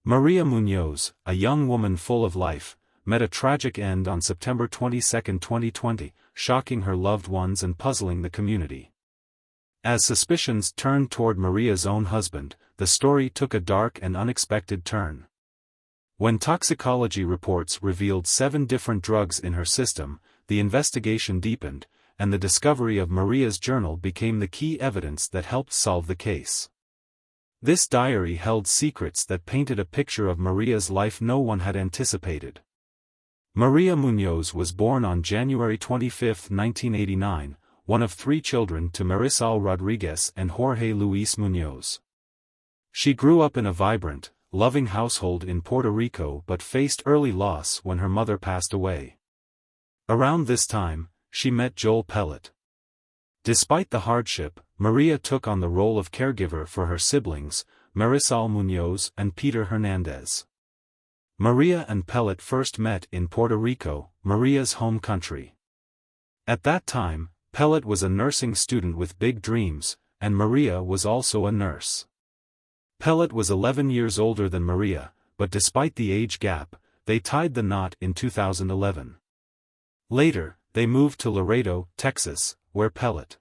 Maria Muñoz, a young woman full of life, met a tragic end on September 22, 2020, shocking her loved ones and puzzling the community. As suspicions turned toward Maria's own husband, the story took a dark and unexpected turn. When toxicology reports revealed 7 different drugs in her system, the investigation deepened, and the discovery of Maria's journal became the key evidence that helped solve the case. This diary held secrets that painted a picture of Maria's life no one had anticipated. Maria Muñoz was born on January 25, 1989, one of 3 children to Marisol Rodriguez and Jorge Luis Muñoz. She grew up in a vibrant, loving household in Puerto Rico but faced early loss when her mother passed away. Around this time, she met Joel Pellet. Despite the hardship, Maria took on the role of caregiver for her siblings, Marisol Muñoz and Peter Hernandez. Maria and Pellet first met in Puerto Rico, Maria's home country. At that time, Pellet was a nursing student with big dreams, and Maria was also a nurse. Pellet was 11 years older than Maria, but despite the age gap, they tied the knot in 2011. Later, they moved to Laredo, Texas, where Pellet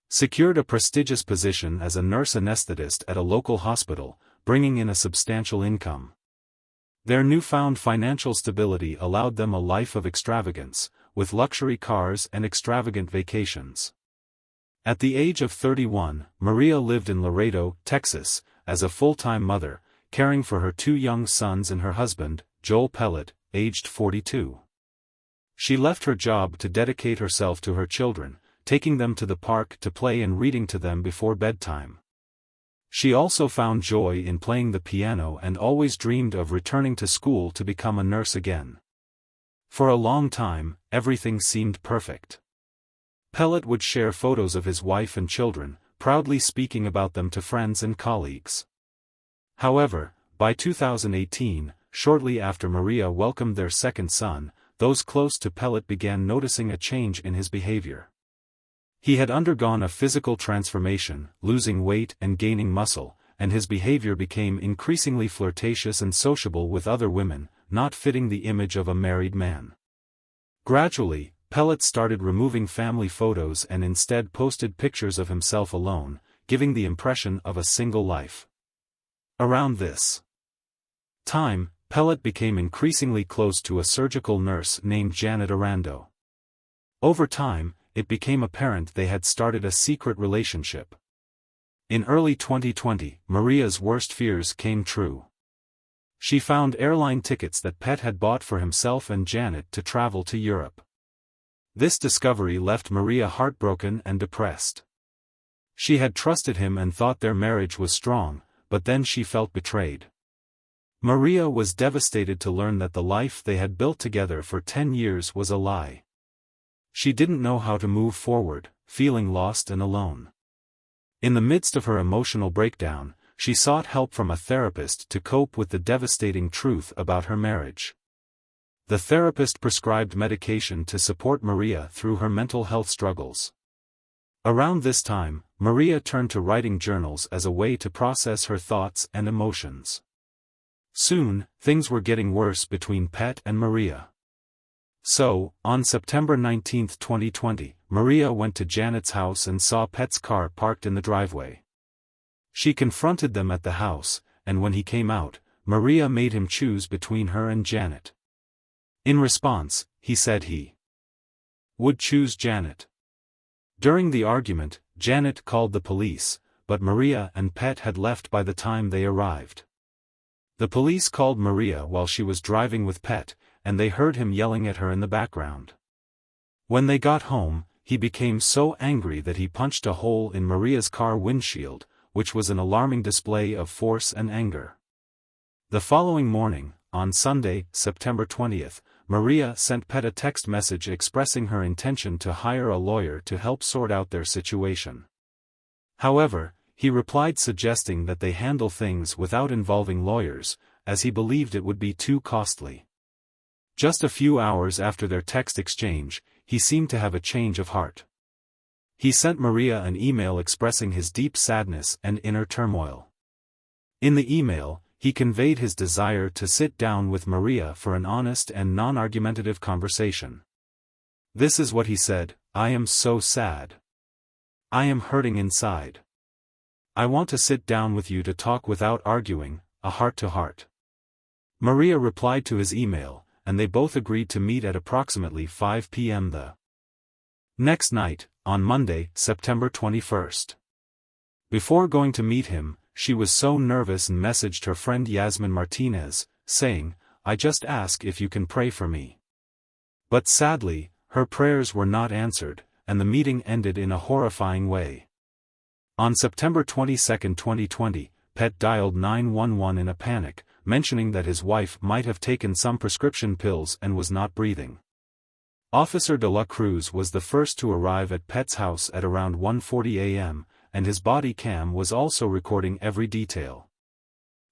secured a prestigious position as a nurse anesthetist at a local hospital, bringing in a substantial income. Their newfound financial stability allowed them a life of extravagance, with luxury cars and extravagant vacations. At the age of 31, Maria lived in Laredo, Texas, as a full-time mother, caring for her 2 young sons and her husband, Joel Pellet, aged 42. She left her job to dedicate herself to her children, taking them to the park to play and reading to them before bedtime. She also found joy in playing the piano and always dreamed of returning to school to become a nurse again. For a long time, everything seemed perfect. Pellet would share photos of his wife and children, proudly speaking about them to friends and colleagues. However, by 2018, shortly after Maria welcomed their second son, those close to Pellet began noticing a change in his behavior. He had undergone a physical transformation, losing weight and gaining muscle, and his behavior became increasingly flirtatious and sociable with other women, not fitting the image of a married man. Gradually, Pellet started removing family photos and instead posted pictures of himself alone, giving the impression of a single life. Around this time, Pellet became increasingly close to a surgical nurse named Janet Arando. Over time, it became apparent they had started a secret relationship. In early 2020, Maria's worst fears came true. She found airline tickets that Pellet had bought for himself and Janet to travel to Europe. This discovery left Maria heartbroken and depressed. She had trusted him and thought their marriage was strong, but then she felt betrayed. Maria was devastated to learn that the life they had built together for 10 years was a lie. She didn't know how to move forward, feeling lost and alone. In the midst of her emotional breakdown, she sought help from a therapist to cope with the devastating truth about her marriage. The therapist prescribed medication to support Maria through her mental health struggles. Around this time, Maria turned to writing journals as a way to process her thoughts and emotions. Soon, things were getting worse between Pellet and Maria. So, on September 19, 2020, Maria went to Janet's house and saw Pellet's car parked in the driveway. She confronted them at the house, and when he came out, Maria made him choose between her and Janet. In response, he said he would choose Janet. During the argument, Janet called the police, but Maria and Pellet had left by the time they arrived. The police called Maria while she was driving with Pellet, and they heard him yelling at her in the background. When they got home, he became so angry that he punched a hole in Maria's car windshield, which was an alarming display of force and anger. The following morning, on Sunday, September 20th, Maria sent Pellet a text message expressing her intention to hire a lawyer to help sort out their situation. However, he replied suggesting that they handle things without involving lawyers, as he believed it would be too costly. Just a few hours after their text exchange, he seemed to have a change of heart. He sent Maria an email expressing his deep sadness and inner turmoil. In the email, he conveyed his desire to sit down with Maria for an honest and non-argumentative conversation. This is what he said: "I am so sad. I am hurting inside. I want to sit down with you to talk without arguing, a heart-to-heart." Maria replied to his email, and they both agreed to meet at approximately 5 p.m. the next night, on Monday, September 21st. Before going to meet him, she was so nervous and messaged her friend Yasmin Martinez, saying, "I just ask if you can pray for me." But sadly, her prayers were not answered, and the meeting ended in a horrifying way. On September 22, 2020, Pet dialed 911 in a panic, mentioning that his wife might have taken some prescription pills and was not breathing. Officer De La Cruz was the first to arrive at Pet's house at around 1:40 a.m., and his body cam was also recording every detail.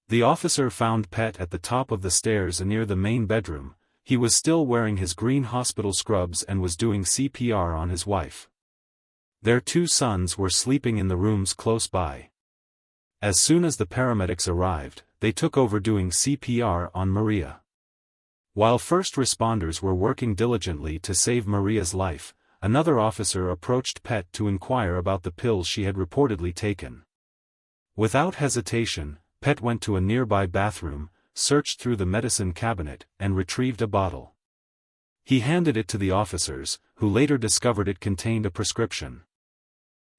The officer found Pet at the top of the stairs near the main bedroom. He was still wearing his green hospital scrubs and was doing CPR on his wife. Their 2 sons were sleeping in the rooms close by. As soon as the paramedics arrived, they took over doing CPR on Maria. While first responders were working diligently to save Maria's life, another officer approached Pet to inquire about the pills she had reportedly taken. Without hesitation, Pet went to a nearby bathroom, searched through the medicine cabinet, and retrieved a bottle. He handed it to the officers, who later discovered it contained a prescription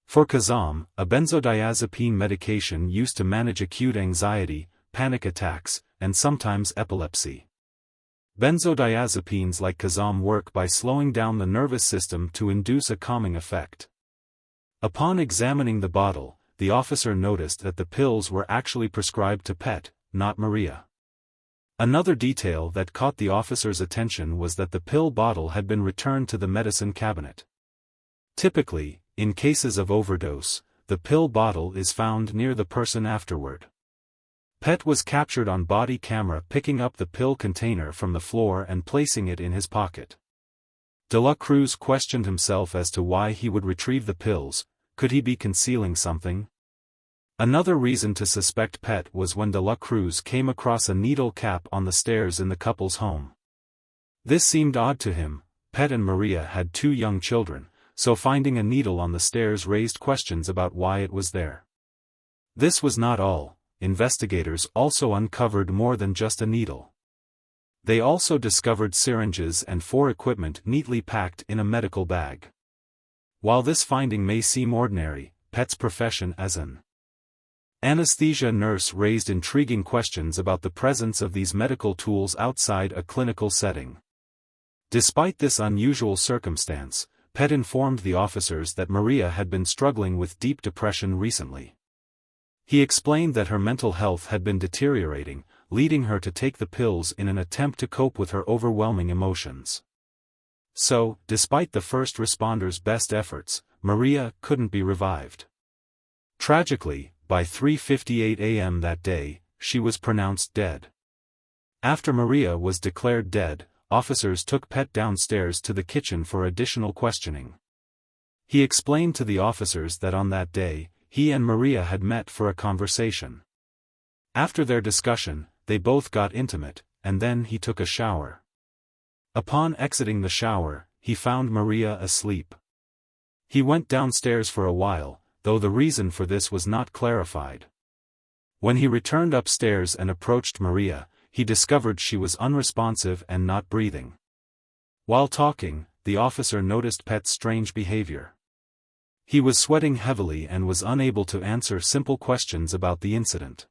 for Cazam, a benzodiazepine medication used to manage acute anxiety, panic attacks, and sometimes epilepsy. Benzodiazepines like Cazam work by slowing down the nervous system to induce a calming effect. Upon examining the bottle, the officer noticed that the pills were actually prescribed to Pet, not Maria. Another detail that caught the officer's attention was that the pill bottle had been returned to the medicine cabinet. Typically, in cases of overdose, the pill bottle is found near the person afterward. Pet was captured on body camera picking up the pill container from the floor and placing it in his pocket. De La Cruz questioned himself as to why he would retrieve the pills. Could he be concealing something? Another reason to suspect Pet was when De La Cruz came across a needle cap on the stairs in the couple's home. This seemed odd to him. Pet and Maria had 2 young children, so finding a needle on the stairs raised questions about why it was there. This was not all. Investigators also uncovered more than just a needle. They also discovered syringes and 4 equipment neatly packed in a medical bag. While this finding may seem ordinary, Pet's profession as an anesthesia nurse raised intriguing questions about the presence of these medical tools outside a clinical setting. Despite this unusual circumstance, Pet informed the officers that Maria had been struggling with deep depression recently. He explained that her mental health had been deteriorating, leading her to take the pills in an attempt to cope with her overwhelming emotions. So, despite the first responders' best efforts, Maria couldn't be revived. Tragically, by 3:58 a.m. that day, she was pronounced dead. After Maria was declared dead, officers took Pet downstairs to the kitchen for additional questioning. He explained to the officers that on that day, he and Maria had met for a conversation. After their discussion, they both got intimate, and then he took a shower. Upon exiting the shower, he found Maria asleep. He went downstairs for a while, though the reason for this was not clarified. When he returned upstairs and approached Maria, he discovered she was unresponsive and not breathing. While talking, the officer noticed Pet's strange behavior. He was sweating heavily and was unable to answer simple questions about the incident.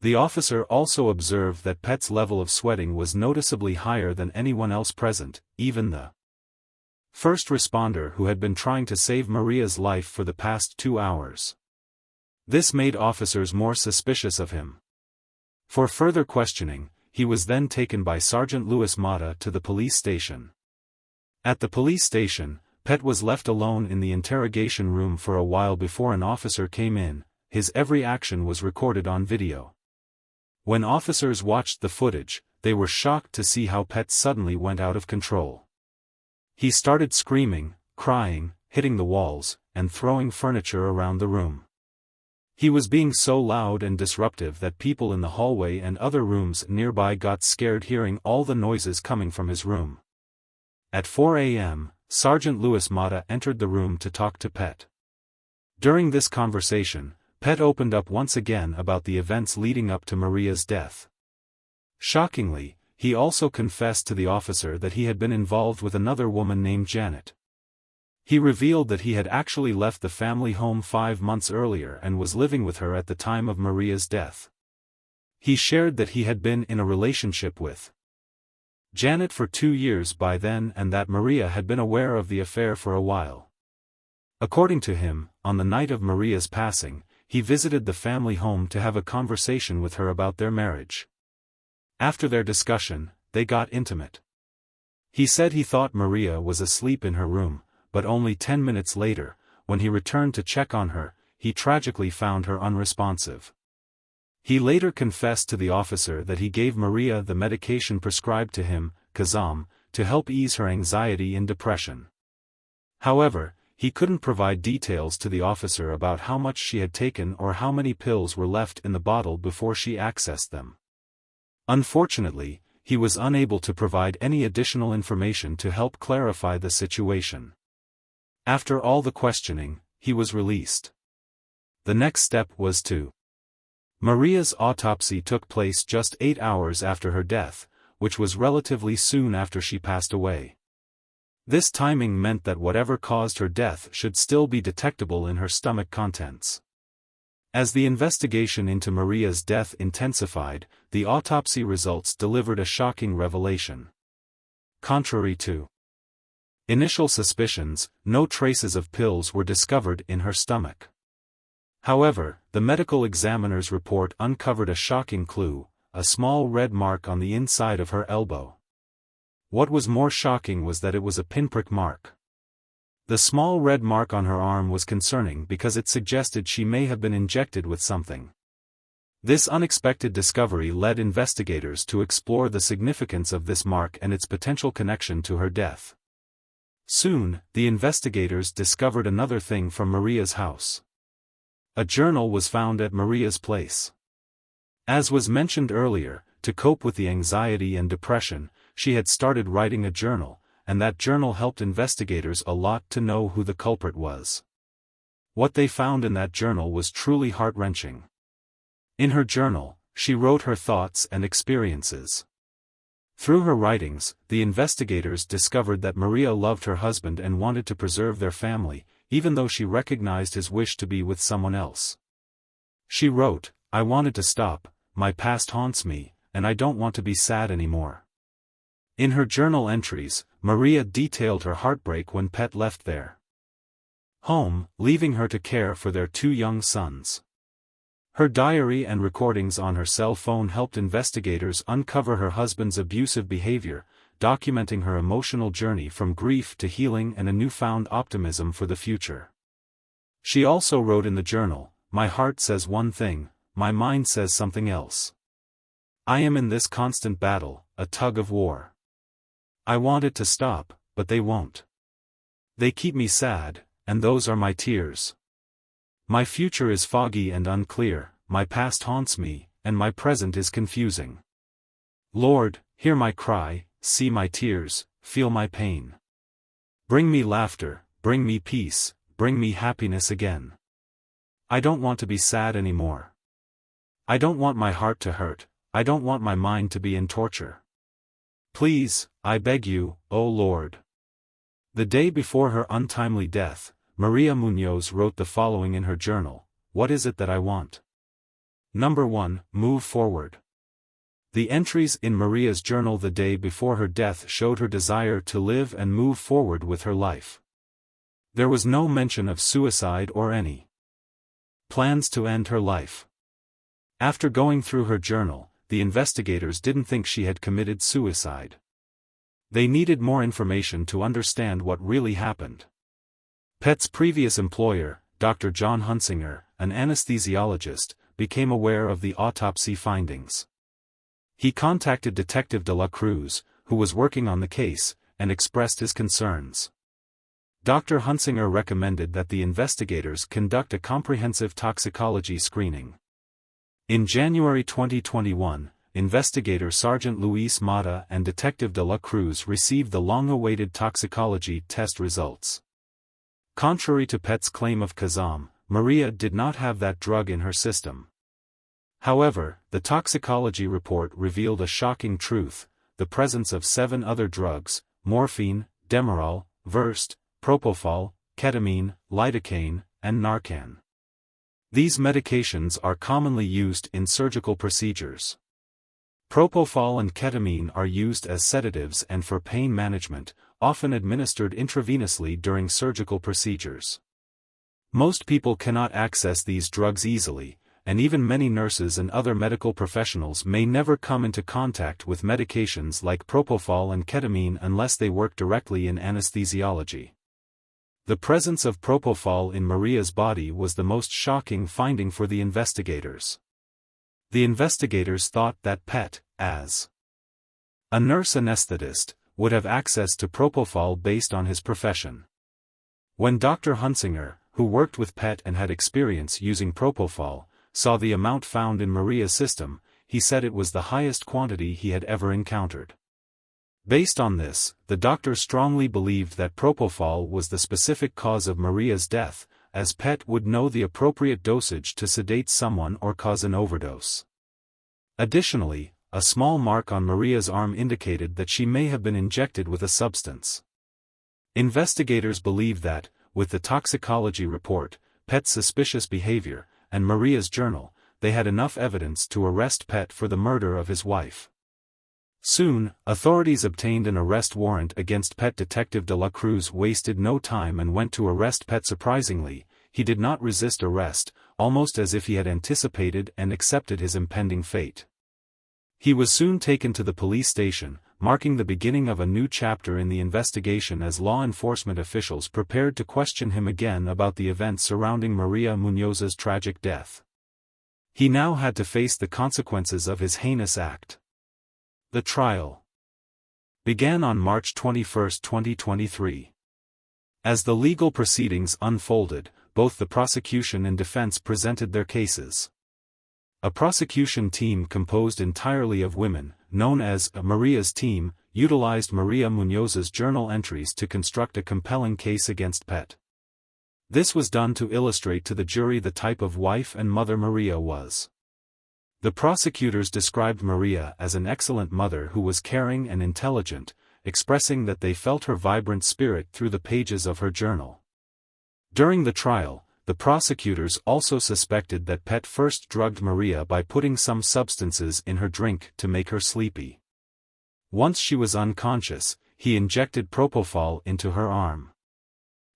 The officer also observed that Pet's level of sweating was noticeably higher than anyone else present, even the first responder who had been trying to save Maria's life for the past 2 hours. This made officers more suspicious of him. For further questioning, he was then taken by Sergeant Luis Mata to the police station. At the police station, Pet was left alone in the interrogation room for a while before an officer came in. His every action was recorded on video. When officers watched the footage, they were shocked to see how Pet suddenly went out of control. He started screaming, crying, hitting the walls, and throwing furniture around the room. He was being so loud and disruptive that people in the hallway and other rooms nearby got scared hearing all the noises coming from his room. At 4 a.m., Sergeant Louis Mata entered the room to talk to Pet. During this conversation, Pet opened up once again about the events leading up to Maria's death. Shockingly, he also confessed to the officer that he had been involved with another woman named Janet. He revealed that he had actually left the family home 5 months earlier and was living with her at the time of Maria's death. He shared that he had been in a relationship with Janet for 2 years by then and that Maria had been aware of the affair for a while. According to him, on the night of Maria's passing, he visited the family home to have a conversation with her about their marriage. After their discussion, they got intimate. He said he thought Maria was asleep in her room, but only 10 minutes later, when he returned to check on her, he tragically found her unresponsive. He later confessed to the officer that he gave Maria the medication prescribed to him, Kazam, to help ease her anxiety and depression. However, he couldn't provide details to the officer about how much she had taken or how many pills were left in the bottle before she accessed them. Unfortunately, he was unable to provide any additional information to help clarify the situation. After all the questioning, he was released. The next step was to. Maria's autopsy took place just 8 hours after her death, which was relatively soon after she passed away. This timing meant that whatever caused her death should still be detectable in her stomach contents. As the investigation into Maria's death intensified, the autopsy results delivered a shocking revelation. Contrary to initial suspicions, no traces of pills were discovered in her stomach. However, the medical examiner's report uncovered a shocking clue, a small red mark on the inside of her elbow. What was more shocking was that it was a pinprick mark. The small red mark on her arm was concerning because it suggested she may have been injected with something. This unexpected discovery led investigators to explore the significance of this mark and its potential connection to her death. Soon, the investigators discovered another thing from Maria's house. A journal was found at Maria's place. As was mentioned earlier, to cope with the anxiety and depression, she had started writing a journal, and that journal helped investigators a lot to know who the culprit was. What they found in that journal was truly heart-wrenching. In her journal, she wrote her thoughts and experiences. Through her writings, the investigators discovered that Maria loved her husband and wanted to preserve their family, even though she recognized his wish to be with someone else. She wrote, "I wanted to stop, my past haunts me, and I don't want to be sad anymore." In her journal entries, Maria detailed her heartbreak when Pet left their home, leaving her to care for their 2 young sons. Her diary and recordings on her cell phone helped investigators uncover her husband's abusive behavior, documenting her emotional journey from grief to healing and a newfound optimism for the future. She also wrote in the journal, "My heart says one thing, my mind says something else. I am in this constant battle, a tug of war. I want it to stop, but they won't. They keep me sad, and those are my tears. My future is foggy and unclear, my past haunts me, and my present is confusing. Lord, hear my cry, see my tears, feel my pain. Bring me laughter, bring me peace, bring me happiness again. I don't want to be sad anymore. I don't want my heart to hurt, I don't want my mind to be in torture. Please, I beg you, O Lord." The day before her untimely death, Maria Munoz wrote the following in her journal, "What is it that I want? Number 1, move forward." The entries in Maria's journal the day before her death showed her desire to live and move forward with her life. There was no mention of suicide or any plans to end her life. After going through her journal, the investigators didn't think she had committed suicide. They needed more information to understand what really happened. Pet's previous employer, Dr. John Hunsinger, an anesthesiologist, became aware of the autopsy findings. He contacted Detective de la Cruz, who was working on the case, and expressed his concerns. Dr. Hunsinger recommended that the investigators conduct a comprehensive toxicology screening. In January 2021, investigator Sergeant Luis Mata and Detective de la Cruz received the long-awaited toxicology test results. Contrary to Pet's claim of Kazam, Maria did not have that drug in her system. However, the toxicology report revealed a shocking truth: the presence of 7 other drugs: morphine, Demerol, Versed, Propofol, ketamine, lidocaine, and Narcan. These medications are commonly used in surgical procedures. Propofol and ketamine are used as sedatives and for pain management, often administered intravenously during surgical procedures. Most people cannot access these drugs easily, and even many nurses and other medical professionals may never come into contact with medications like propofol and ketamine unless they work directly in anesthesiology. The presence of propofol in Maria's body was the most shocking finding for the investigators. The investigators thought that Pet, as a nurse anesthetist, would have access to propofol based on his profession. When Dr. Hunsinger, who worked with Pet and had experience using propofol, saw the amount found in Maria's system, he said it was the highest quantity he had ever encountered. Based on this, the doctor strongly believed that propofol was the specific cause of Maria's death, as Pet would know the appropriate dosage to sedate someone or cause an overdose. Additionally, a small mark on Maria's arm indicated that she may have been injected with a substance. Investigators believe that, with the toxicology report, Pet's suspicious behavior, and Maria's journal, they had enough evidence to arrest Pet for the murder of his wife. Soon, authorities obtained an arrest warrant against Pet. Detective de la Cruz wasted no time and went to arrest Pet. Surprisingly, he did not resist arrest, almost as if he had anticipated and accepted his impending fate. He was soon taken to the police station, marking the beginning of a new chapter in the investigation as law enforcement officials prepared to question him again about the events surrounding Maria Muñoz's tragic death. He now had to face the consequences of his heinous act. The trial began on March 21, 2023. As the legal proceedings unfolded, both the prosecution and defense presented their cases. A prosecution team composed entirely of women, known as Maria's team, utilized Maria Muñoz's journal entries to construct a compelling case against Pet. This was done to illustrate to the jury the type of wife and mother Maria was. The prosecutors described Maria as an excellent mother who was caring and intelligent, expressing that they felt her vibrant spirit through the pages of her journal. During the trial, the prosecutors also suspected that Pet first drugged Maria by putting some substances in her drink to make her sleepy. Once she was unconscious, he injected propofol into her arm.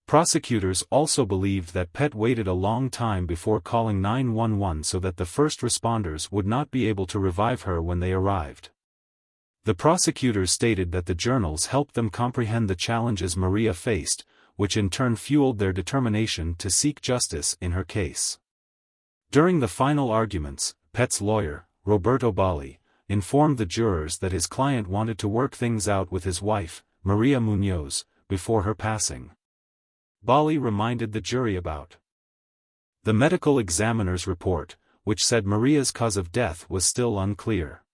Prosecutors also believed that Pet waited a long time before calling 911 so that the first responders would not be able to revive her when they arrived. The prosecutors stated that the journals helped them comprehend the challenges Maria faced, which in turn fueled their determination to seek justice in her case. During the final arguments, Pet's lawyer, Roberto Bali, informed the jurors that his client wanted to work things out with his wife, Maria Muñoz, before her passing. Bali reminded the jury about the medical examiner's report, which said Maria's cause of death was still unclear.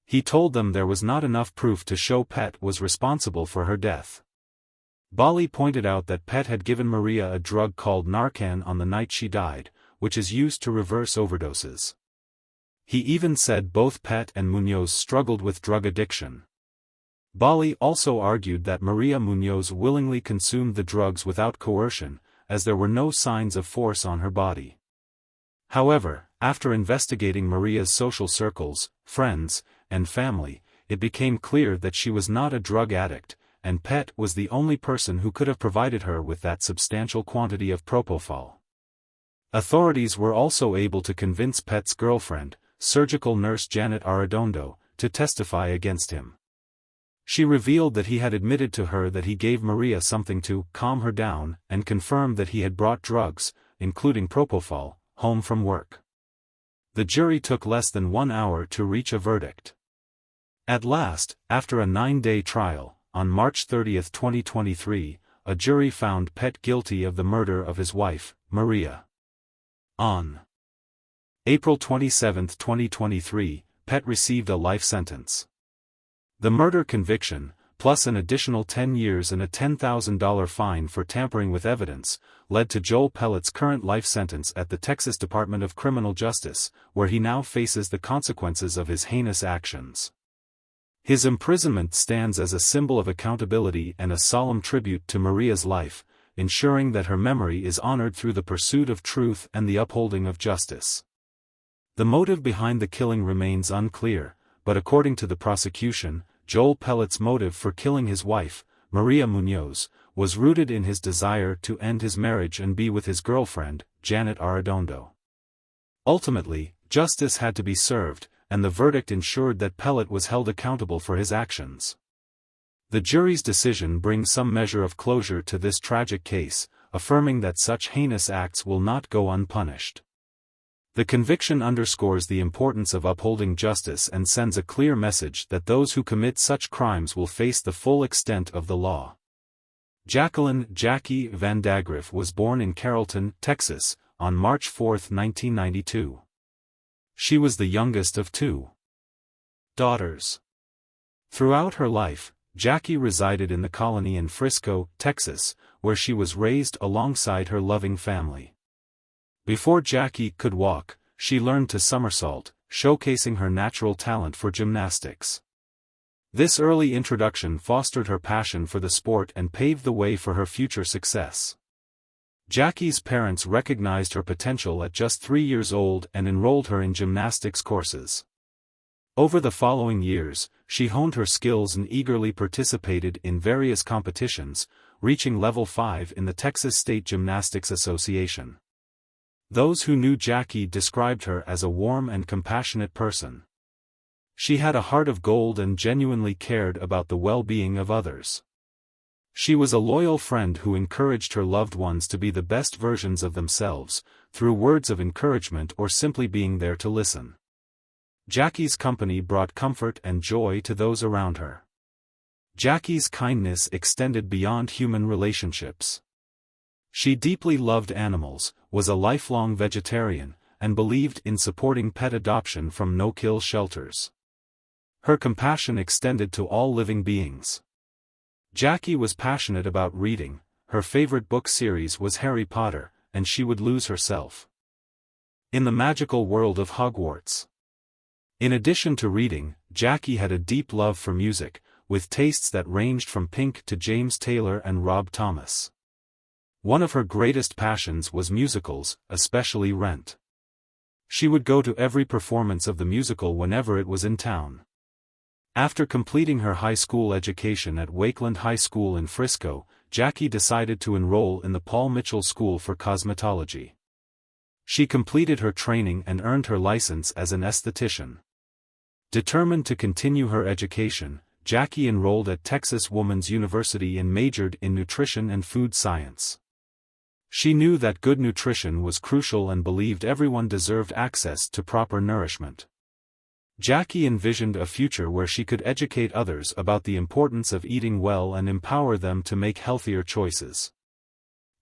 He told them there was not enough proof to show Pet was responsible for her death. Bali pointed out that Pet had given Maria a drug called Narcan on the night she died, which is used to reverse overdoses. He even said both Pet and Muñoz struggled with drug addiction. Bali also argued that Maria Muñoz willingly consumed the drugs without coercion, as there were no signs of force on her body. However, after investigating Maria's social circles, friends, and family, it became clear that she was not a drug addict, and Pet was the only person who could have provided her with that substantial quantity of propofol. Authorities were also able to convince Pet's girlfriend, surgical nurse Janet Arredondo, to testify against him. She revealed that he had admitted to her that he gave Maria something to calm her down and confirmed that he had brought drugs, including propofol, home from work. The jury took less than 1 hour to reach a verdict. At last, after a 9-day trial, on March 30, 2023, a jury found Pett guilty of the murder of his wife, Maria. On April 27, 2023, Pett received a life sentence. The murder conviction, plus an additional 10 years and a $10,000 fine for tampering with evidence, led to Joel Pellet's current life sentence at the Texas Department of Criminal Justice, where he now faces the consequences of his heinous actions. His imprisonment stands as a symbol of accountability and a solemn tribute to Maria's life, ensuring that her memory is honored through the pursuit of truth and the upholding of justice. The motive behind the killing remains unclear, but according to the prosecution, Joel Pellet's motive for killing his wife, Maria Munoz, was rooted in his desire to end his marriage and be with his girlfriend, Janet Arredondo. Ultimately, justice had to be served, and the verdict ensured that Pellet was held accountable for his actions. The jury's decision brings some measure of closure to this tragic case, affirming that such heinous acts will not go unpunished. The conviction underscores the importance of upholding justice and sends a clear message that those who commit such crimes will face the full extent of the law. Jacqueline "Jackie" Vandagriff was born in Carrollton, Texas, on March 4, 1992. She was the youngest of two daughters. Throughout her life, Jackie resided in the colony in Frisco, Texas, where she was raised alongside her loving family. Before Jackie could walk, she learned to somersault, showcasing her natural talent for gymnastics. This early introduction fostered her passion for the sport and paved the way for her future success. Jackie's parents recognized her potential at just 3 years old and enrolled her in gymnastics courses. Over the following years, she honed her skills and eagerly participated in various competitions, reaching level 5 in the Texas State Gymnastics Association. Those who knew Jackie described her as a warm and compassionate person. She had a heart of gold and genuinely cared about the well-being of others. She was a loyal friend who encouraged her loved ones to be the best versions of themselves, through words of encouragement or simply being there to listen. Jackie's company brought comfort and joy to those around her. Jackie's kindness extended beyond human relationships. She deeply loved animals, was a lifelong vegetarian, and believed in supporting pet adoption from no-kill shelters. Her compassion extended to all living beings. Jackie was passionate about reading, her favorite book series was Harry Potter, and she would lose herself in the magical world of Hogwarts. In addition to reading, Jackie had a deep love for music, with tastes that ranged from Pink to James Taylor and Rob Thomas. One of her greatest passions was musicals, especially Rent. She would go to every performance of the musical whenever it was in town. After completing her high school education at Wakeland High School in Frisco, Jackie decided to enroll in the Paul Mitchell School for Cosmetology. She completed her training and earned her license as an esthetician. Determined to continue her education, Jackie enrolled at Texas Woman's University and majored in nutrition and food science. She knew that good nutrition was crucial and believed everyone deserved access to proper nourishment. Jackie envisioned a future where she could educate others about the importance of eating well and empower them to make healthier choices.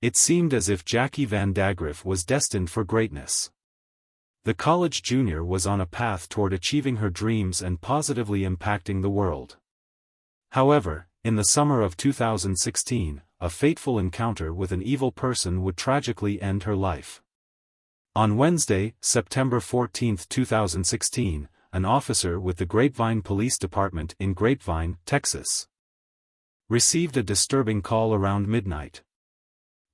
It seemed as if Jackie Vandagriff was destined for greatness. The college junior was on a path toward achieving her dreams and positively impacting the world. However, in the summer of 2016, a fateful encounter with an evil person would tragically end her life. On Wednesday, September 14, 2016, an officer with the Grapevine Police Department in Grapevine, Texas, received a disturbing call around midnight.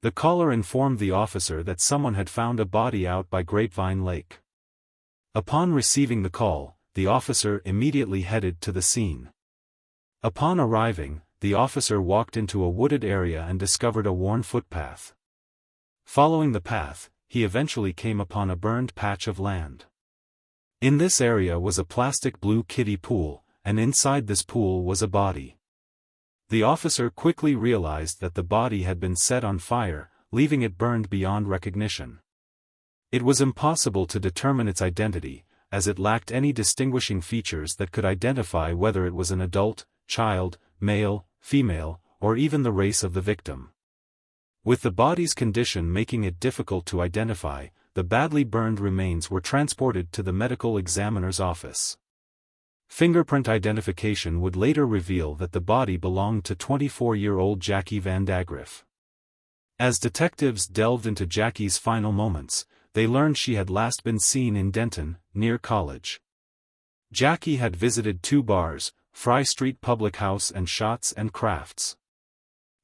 The caller informed the officer that someone had found a body out by Grapevine Lake. Upon receiving the call, the officer immediately headed to the scene. Upon arriving, the officer walked into a wooded area and discovered a worn footpath. Following the path, he eventually came upon a burned patch of land. In this area was a plastic blue kiddie pool, and inside this pool was a body. The officer quickly realized that the body had been set on fire, leaving it burned beyond recognition. It was impossible to determine its identity, as it lacked any distinguishing features that could identify whether it was an adult, child, male, female, or even the race of the victim. With the body's condition making it difficult to identify, the badly burned remains were transported to the medical examiner's office. Fingerprint identification would later reveal that the body belonged to 24-year-old Jackie VanDagriff. As detectives delved into Jackie's final moments, they learned she had last been seen in Denton, near College. Jackie had visited 2 bars, Fry Street Public House and Shots and Crafts.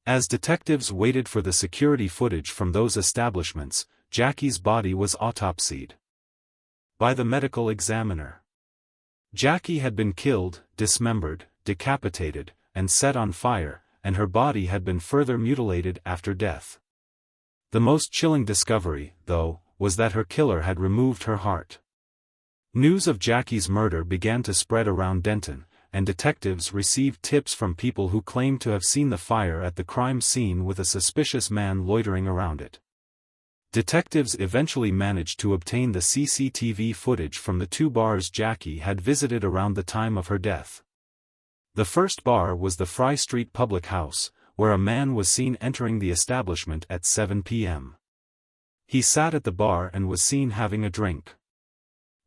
As detectives waited for the security footage from those establishments, Jackie's body was autopsied by the medical examiner. Jackie had been killed, dismembered, decapitated, and set on fire, and her body had been further mutilated after death. The most chilling discovery, though, was that her killer had removed her heart. News of Jackie's murder began to spread around Denton, and detectives received tips from people who claimed to have seen the fire at the crime scene with a suspicious man loitering around it. Detectives eventually managed to obtain the CCTV footage from the 2 bars Jackie had visited around the time of her death. The first bar was the Fry Street Public House, where a man was seen entering the establishment at 7 p.m. He sat at the bar and was seen having a drink.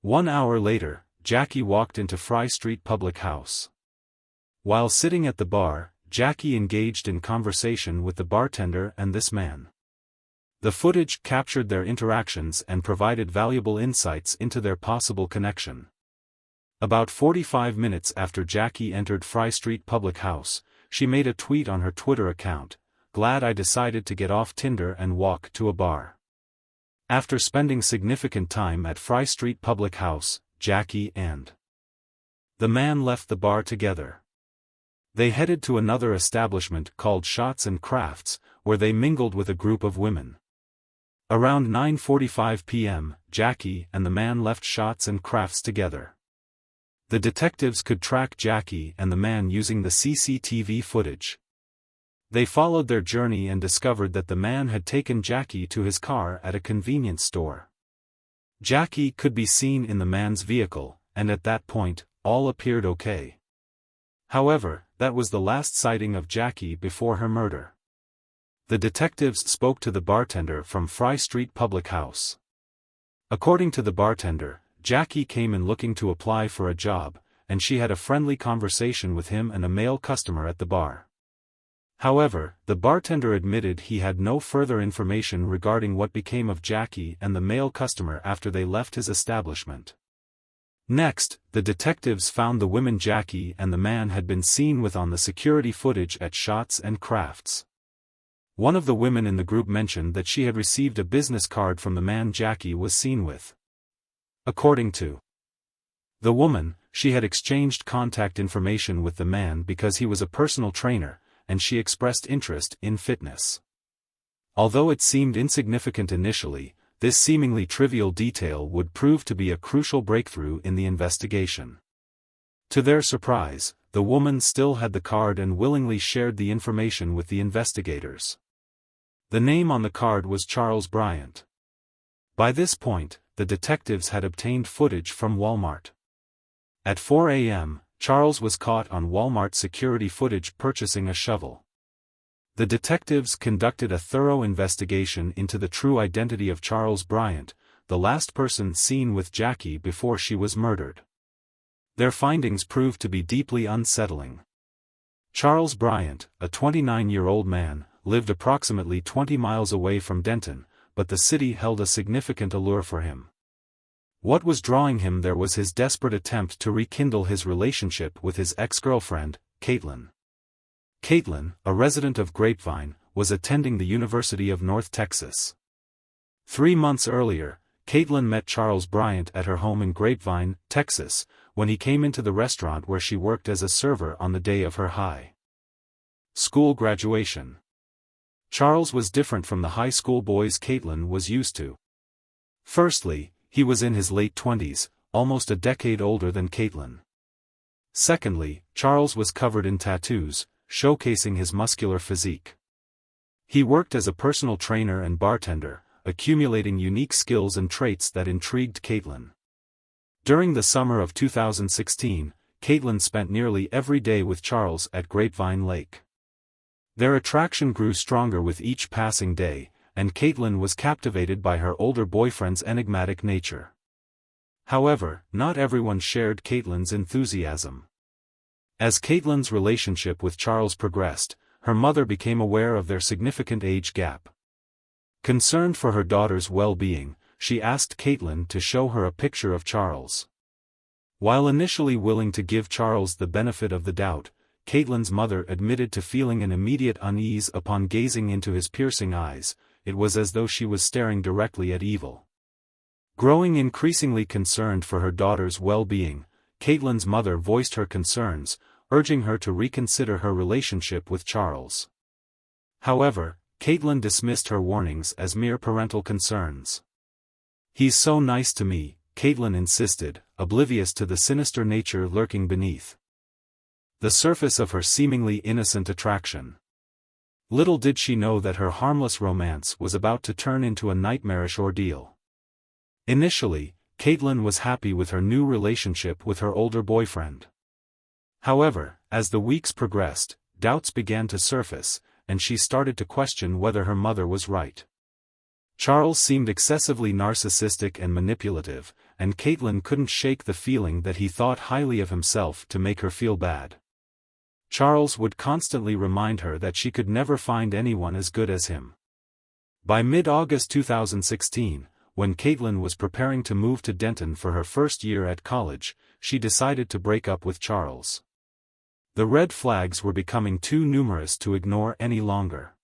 1 hour later, Jackie walked into Fry Street Public House. While sitting at the bar, Jackie engaged in conversation with the bartender and this man. The footage captured their interactions and provided valuable insights into their possible connection. About 45 minutes after Jackie entered Fry Street Public House, she made a tweet on her Twitter account, "Glad I decided to get off Tinder and walk to a bar." After spending significant time at Fry Street Public House, Jackie and the man left the bar together. They headed to another establishment called Shots and Crafts, where they mingled with a group of women. Around 9:45 p.m., Jackie and the man left Shots and Crafts together. The detectives could track Jackie and the man using the CCTV footage. They followed their journey and discovered that the man had taken Jackie to his car at a convenience store. Jackie could be seen in the man's vehicle, and at that point, all appeared okay. However, that was the last sighting of Jackie before her murder. The detectives spoke to the bartender from Fry Street Public House. According to the bartender, Jackie came in looking to apply for a job, and she had a friendly conversation with him and a male customer at the bar. However, the bartender admitted he had no further information regarding what became of Jackie and the male customer after they left his establishment. Next, the detectives found the women Jackie and the man had been seen with on the security footage at Shots and Crafts. One of the women in the group mentioned that she had received a business card from the man Jackie was seen with. According to the woman, she had exchanged contact information with the man because he was a personal trainer, and she expressed interest in fitness. Although it seemed insignificant initially, this seemingly trivial detail would prove to be a crucial breakthrough in the investigation. To their surprise, the woman still had the card and willingly shared the information with the investigators. The name on the card was Charles Bryant. By this point, the detectives had obtained footage from Walmart. At 4 a.m., Charles was caught on Walmart security footage purchasing a shovel. The detectives conducted a thorough investigation into the true identity of Charles Bryant, the last person seen with Jackie before she was murdered. Their findings proved to be deeply unsettling. Charles Bryant, a 29-year-old man, lived approximately 20 miles away from Denton, but the city held a significant allure for him. What was drawing him there was his desperate attempt to rekindle his relationship with his ex-girlfriend, Caitlin. Caitlin, a resident of Grapevine, was attending the University of North Texas. 3 months earlier, Caitlin met Charles Bryant at her home in Grapevine, Texas, when he came into the restaurant where she worked as a server on the day of her high school graduation. Charles was different from the high school boys Caitlin was used to. Firstly, he was in his late 20s, almost a decade older than Caitlin. Secondly, Charles was covered in tattoos, showcasing his muscular physique. He worked as a personal trainer and bartender, accumulating unique skills and traits that intrigued Caitlin. During the summer of 2016, Caitlin spent nearly every day with Charles at Grapevine Lake. Their attraction grew stronger with each passing day, and Caitlin was captivated by her older boyfriend's enigmatic nature. However, not everyone shared Caitlin's enthusiasm. As Caitlin's relationship with Charles progressed, her mother became aware of their significant age gap. Concerned for her daughter's well-being, she asked Caitlin to show her a picture of Charles. While initially willing to give Charles the benefit of the doubt, Caitlin's mother admitted to feeling an immediate unease upon gazing into his piercing eyes. It was as though she was staring directly at evil. Growing increasingly concerned for her daughter's well-being, Caitlin's mother voiced her concerns, urging her to reconsider her relationship with Charles. However, Caitlin dismissed her warnings as mere parental concerns. "He's so nice to me," Caitlin insisted, oblivious to the sinister nature lurking beneath the surface of her seemingly innocent attraction. Little did she know that her harmless romance was about to turn into a nightmarish ordeal. Initially, Caitlin was happy with her new relationship with her older boyfriend. However, as the weeks progressed, doubts began to surface, and she started to question whether her mother was right. Charles seemed excessively narcissistic and manipulative, and Caitlin couldn't shake the feeling that he thought highly of himself to make her feel bad. Charles would constantly remind her that she could never find anyone as good as him. By mid-August 2016, when Caitlin was preparing to move to Denton for her first year at college, she decided to break up with Charles. The red flags were becoming too numerous to ignore any longer.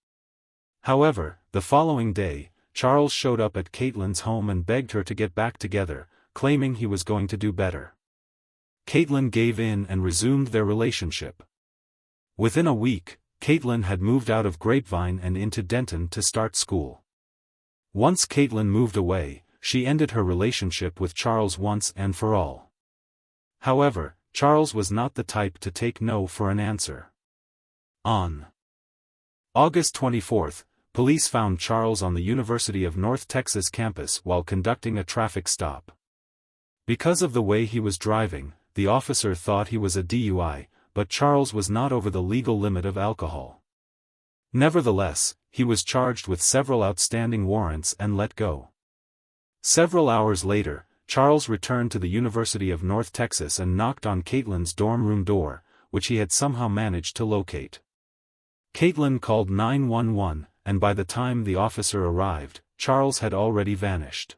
However, the following day, Charles showed up at Caitlin's home and begged her to get back together, claiming he was going to do better. Caitlin gave in and resumed their relationship. Within a week, Caitlin had moved out of Grapevine and into Denton to start school. Once Caitlin moved away, she ended her relationship with Charles once and for all. However, Charles was not the type to take no for an answer. On August 24, police found Charles on the University of North Texas campus while conducting a traffic stop. Because of the way he was driving, the officer thought he was a DUI, but Charles was not over the legal limit of alcohol. Nevertheless, he was charged with several outstanding warrants and let go. Several hours later, Charles returned to the University of North Texas and knocked on Caitlin's dorm room door, which he had somehow managed to locate. Caitlin called 911, and by the time the officer arrived, Charles had already vanished.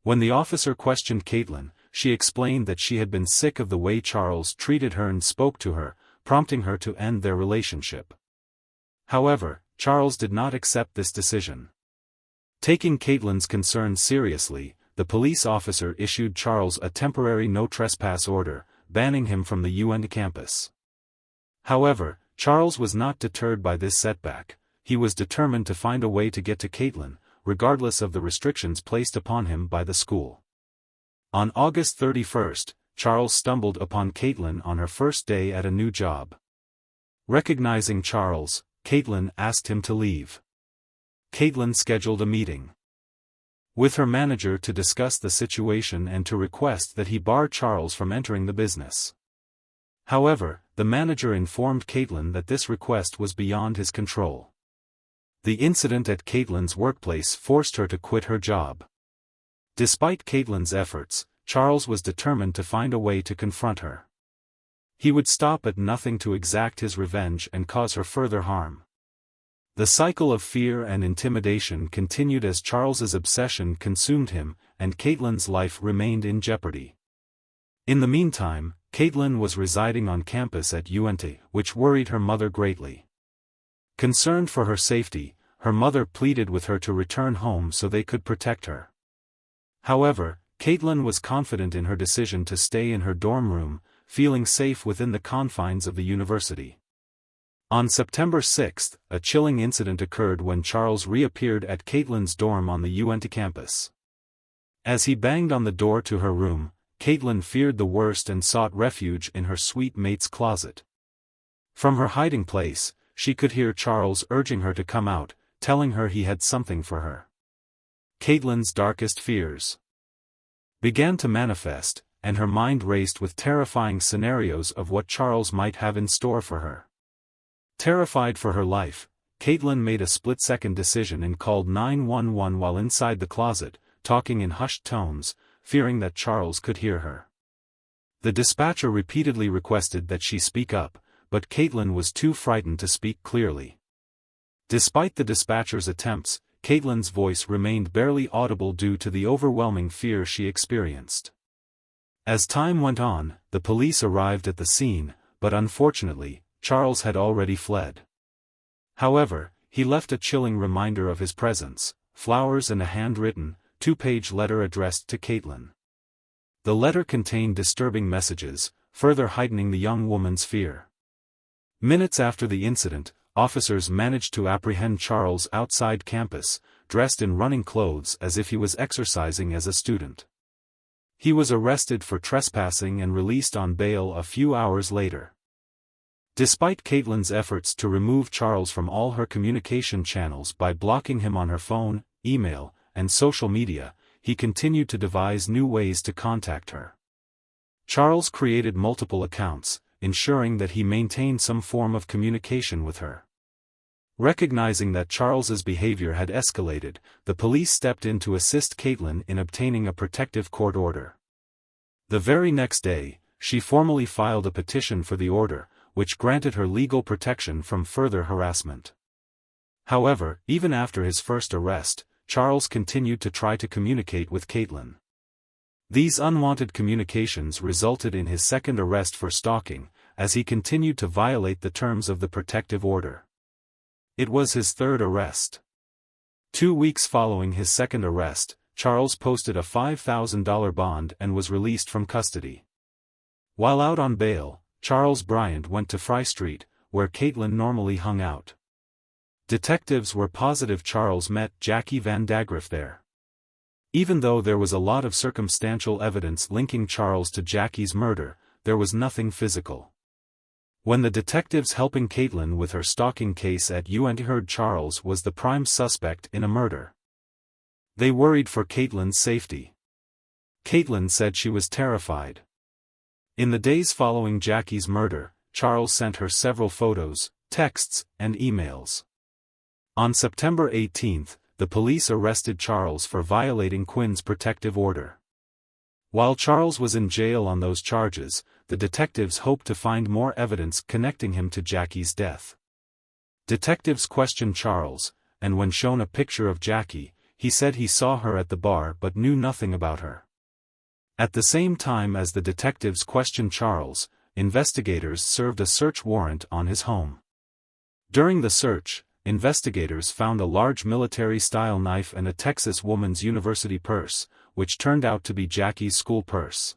When the officer questioned Caitlin, she explained that she had been sick of the way Charles treated her and spoke to her, prompting her to end their relationship. However, Charles did not accept this decision. Taking Caitlin's concerns seriously, the police officer issued Charles a temporary no-trespass order, banning him from the UNT campus. However, Charles was not deterred by this setback. He was determined to find a way to get to Caitlin, regardless of the restrictions placed upon him by the school. On August 31, Charles stumbled upon Caitlin on her first day at a new job. Recognizing Charles, Caitlin asked him to leave. Caitlin scheduled a meeting with her manager to discuss the situation and to request that he bar Charles from entering the business. However, the manager informed Caitlin that this request was beyond his control. The incident at Caitlin's workplace forced her to quit her job. Despite Caitlin's efforts, Charles was determined to find a way to confront her. He would stop at nothing to exact his revenge and cause her further harm. The cycle of fear and intimidation continued as Charles's obsession consumed him, and Caitlin's life remained in jeopardy. In the meantime, Caitlin was residing on campus at UNT, which worried her mother greatly. Concerned for her safety, her mother pleaded with her to return home so they could protect her. However, Caitlin was confident in her decision to stay in her dorm room, feeling safe within the confines of the university. On September 6, a chilling incident occurred when Charles reappeared at Caitlin's dorm on the UNT campus. As he banged on the door to her room, Caitlin feared the worst and sought refuge in her suite mate's closet. From her hiding place, she could hear Charles urging her to come out, telling her he had something for her. Caitlin's darkest fears began to manifest, and her mind raced with terrifying scenarios of what Charles might have in store for her. Terrified for her life, Caitlin made a split-second decision and called 911 while inside the closet, talking in hushed tones, fearing that Charles could hear her. The dispatcher repeatedly requested that she speak up, but Caitlin was too frightened to speak clearly. Despite the dispatcher's attempts, Caitlin's voice remained barely audible due to the overwhelming fear she experienced. As time went on, the police arrived at the scene, but unfortunately, Charles had already fled. However, he left a chilling reminder of his presence: flowers and a handwritten, 2-page letter addressed to Caitlin. The letter contained disturbing messages, further heightening the young woman's fear. Minutes after the incident, officers managed to apprehend Charles outside campus, dressed in running clothes as if he was exercising as a student. He was arrested for trespassing and released on bail a few hours later. Despite Caitlin's efforts to remove Charles from all her communication channels by blocking him on her phone, email, and social media, he continued to devise new ways to contact her. Charles created multiple accounts, ensuring that he maintained some form of communication with her. Recognizing that Charles's behavior had escalated, the police stepped in to assist Caitlin in obtaining a protective court order. The very next day, she formally filed a petition for the order, which granted her legal protection from further harassment. However, even after his first arrest, Charles continued to try to communicate with Caitlin. These unwanted communications resulted in his second arrest for stalking, as he continued to violate the terms of the protective order. It was his third arrest. 2 weeks following his second arrest, Charles posted a $5,000 bond and was released from custody. While out on bail, Charles Bryant went to Fry Street, where Caitlin normally hung out. Detectives were positive Charles met Jackie Van Dagrif there. Even though there was a lot of circumstantial evidence linking Charles to Jackie's murder, there was nothing physical. When the detectives helping Caitlin with her stalking case at UNT heard Charles was the prime suspect in a murder, they worried for Caitlin's safety. Caitlin said she was terrified. In the days following Jackie's murder, Charles sent her several photos, texts, and emails. On September 18, the police arrested Charles for violating Quinn's protective order. While Charles was in jail on those charges, the detectives hoped to find more evidence connecting him to Jackie's death. Detectives questioned Charles, and when shown a picture of Jackie, he said he saw her at the bar but knew nothing about her. At the same time as the detectives questioned Charles, investigators served a search warrant on his home. During the search, investigators found a large military-style knife and a Texas woman's university purse, which turned out to be Jackie's school purse.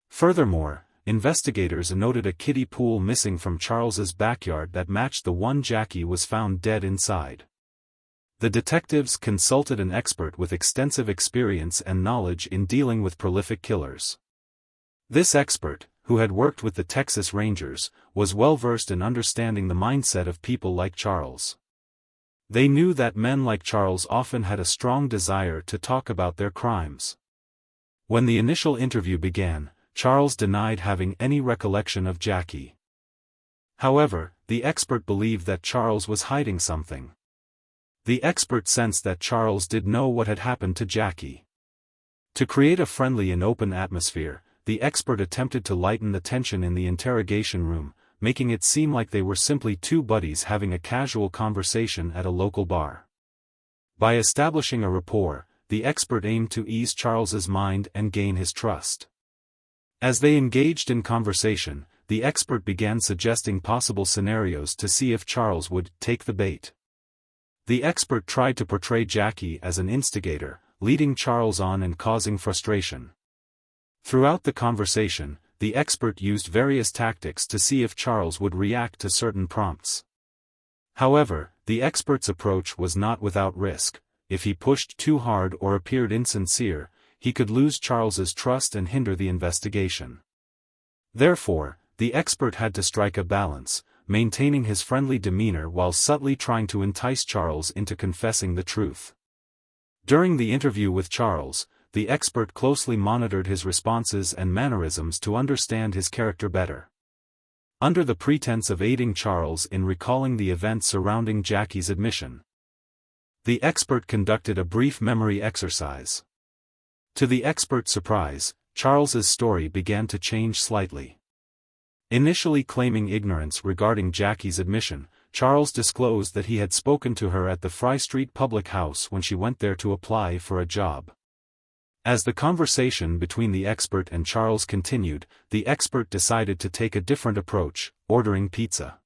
Furthermore, investigators noted a kiddie pool missing from Charles's backyard that matched the one Jackie was found dead inside. The detectives consulted an expert with extensive experience and knowledge in dealing with prolific killers. This expert, who had worked with the Texas Rangers, was well versed in understanding the mindset of people like Charles. They knew that men like Charles often had a strong desire to talk about their crimes. When the initial interview began, Charles denied having any recollection of Jackie. However, the expert believed that Charles was hiding something. The expert sensed that Charles did know what had happened to Jackie. To create a friendly and open atmosphere, the expert attempted to lighten the tension in the interrogation room, making it seem like they were simply two buddies having a casual conversation at a local bar. By establishing a rapport, the expert aimed to ease Charles's mind and gain his trust. As they engaged in conversation, the expert began suggesting possible scenarios to see if Charles would take the bait. The expert tried to portray Jackie as an instigator, leading Charles on and causing frustration. Throughout the conversation, the expert used various tactics to see if Charles would react to certain prompts. However, the expert's approach was not without risk. If he pushed too hard or appeared insincere, he could lose Charles's trust and hinder the investigation. Therefore, the expert had to strike a balance, maintaining his friendly demeanor while subtly trying to entice Charles into confessing the truth. During the interview with Charles, the expert closely monitored his responses and mannerisms to understand his character better. under the pretense of aiding Charles in recalling the events surrounding Jackie's admission. The expert conducted a brief memory exercise. To the expert's surprise, Charles's story began to change slightly. Initially claiming ignorance regarding Jackie's admission, Charles disclosed that he had spoken to her at the Fry Street public house when she went there to apply for a job. As the conversation between the expert and Charles continued, the expert decided to take a different approach, ordering pizza.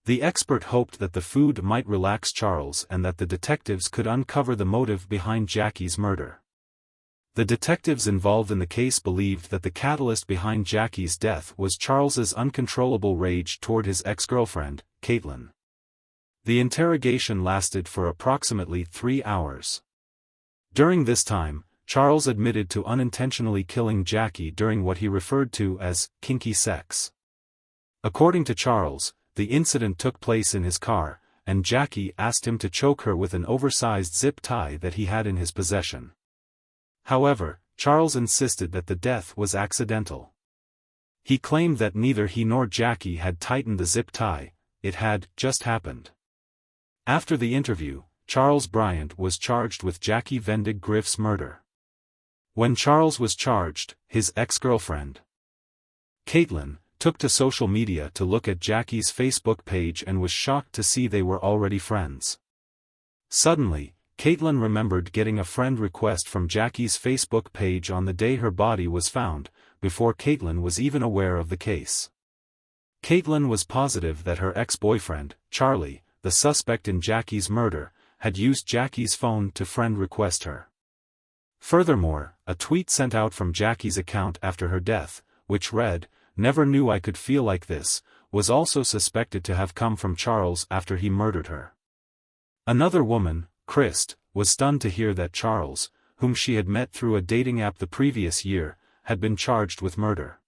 The expert hoped that the food might relax Charles and that the detectives could uncover the motive behind Jackie's murder. The detectives involved in the case believed that the catalyst behind Jackie's death was Charles's uncontrollable rage toward his ex-girlfriend, Caitlin. The interrogation lasted for approximately 3 hours. During this time, Charles admitted to unintentionally killing Jackie during what he referred to as kinky sex. According to Charles, the incident took place in his car, and Jackie asked him to choke her with an oversized zip tie that he had in his possession. However, Charles insisted that the death was accidental. He claimed that neither he nor Jackie had tightened the zip tie, it had just happened. After the interview, Charles Bryant was charged with Jackie Vendig Griff's murder. When Charles was charged, his ex-girlfriend, Caitlin, took to social media to look at Jackie's Facebook page and was shocked to see they were already friends. Suddenly, Caitlin remembered getting a friend request from Jackie's Facebook page on the day her body was found, before Caitlin was even aware of the case. Caitlin was positive that her ex-boyfriend, Charlie, the suspect in Jackie's murder, had used Jackie's phone to friend request her. Furthermore, a tweet sent out from Jackie's account after her death, which read, "Never knew I could feel like this," was also suspected to have come from Charles after he murdered her. Another woman, Christ, was stunned to hear that Charles, whom she had met through a dating app the previous year, had been charged with murder.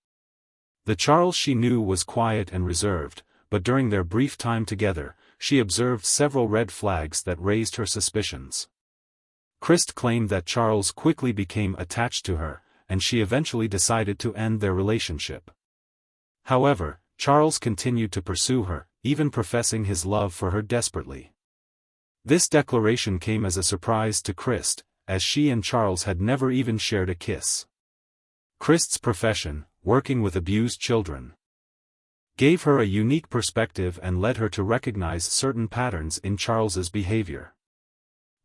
The Charles she knew was quiet and reserved, but during their brief time together, she observed several red flags that raised her suspicions. Christ claimed that Charles quickly became attached to her, and she eventually decided to end their relationship. However, Charles continued to pursue her, even professing his love for her desperately. This declaration came as a surprise to Christ, as she and Charles had never even shared a kiss. Christ's profession, working with abused children, gave her a unique perspective and led her to recognize certain patterns in Charles's behavior.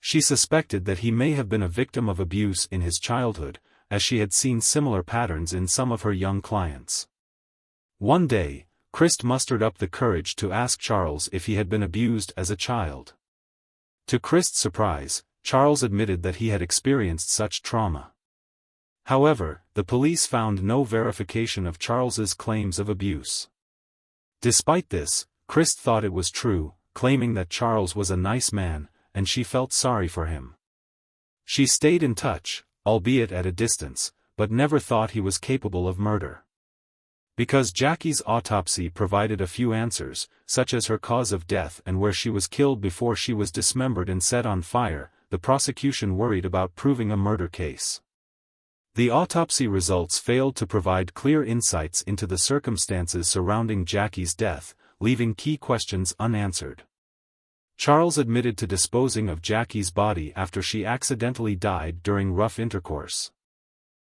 She suspected that he may have been a victim of abuse in his childhood, as she had seen similar patterns in some of her young clients. One day, Christ mustered up the courage to ask Charles if he had been abused as a child. To Christ's surprise, Charles admitted that he had experienced such trauma. However, the police found no verification of Charles's claims of abuse. Despite this, Christ thought it was true, claiming that Charles was a nice man, and she felt sorry for him. She stayed in touch, albeit at a distance, but never thought he was capable of murder. Because Jackie's autopsy provided a few answers, such as her cause of death and where she was killed before she was dismembered and set on fire, the prosecution worried about proving a murder case. The autopsy results failed to provide clear insights into the circumstances surrounding Jackie's death, leaving key questions unanswered. Charles admitted to disposing of Jackie's body after she accidentally died during rough intercourse.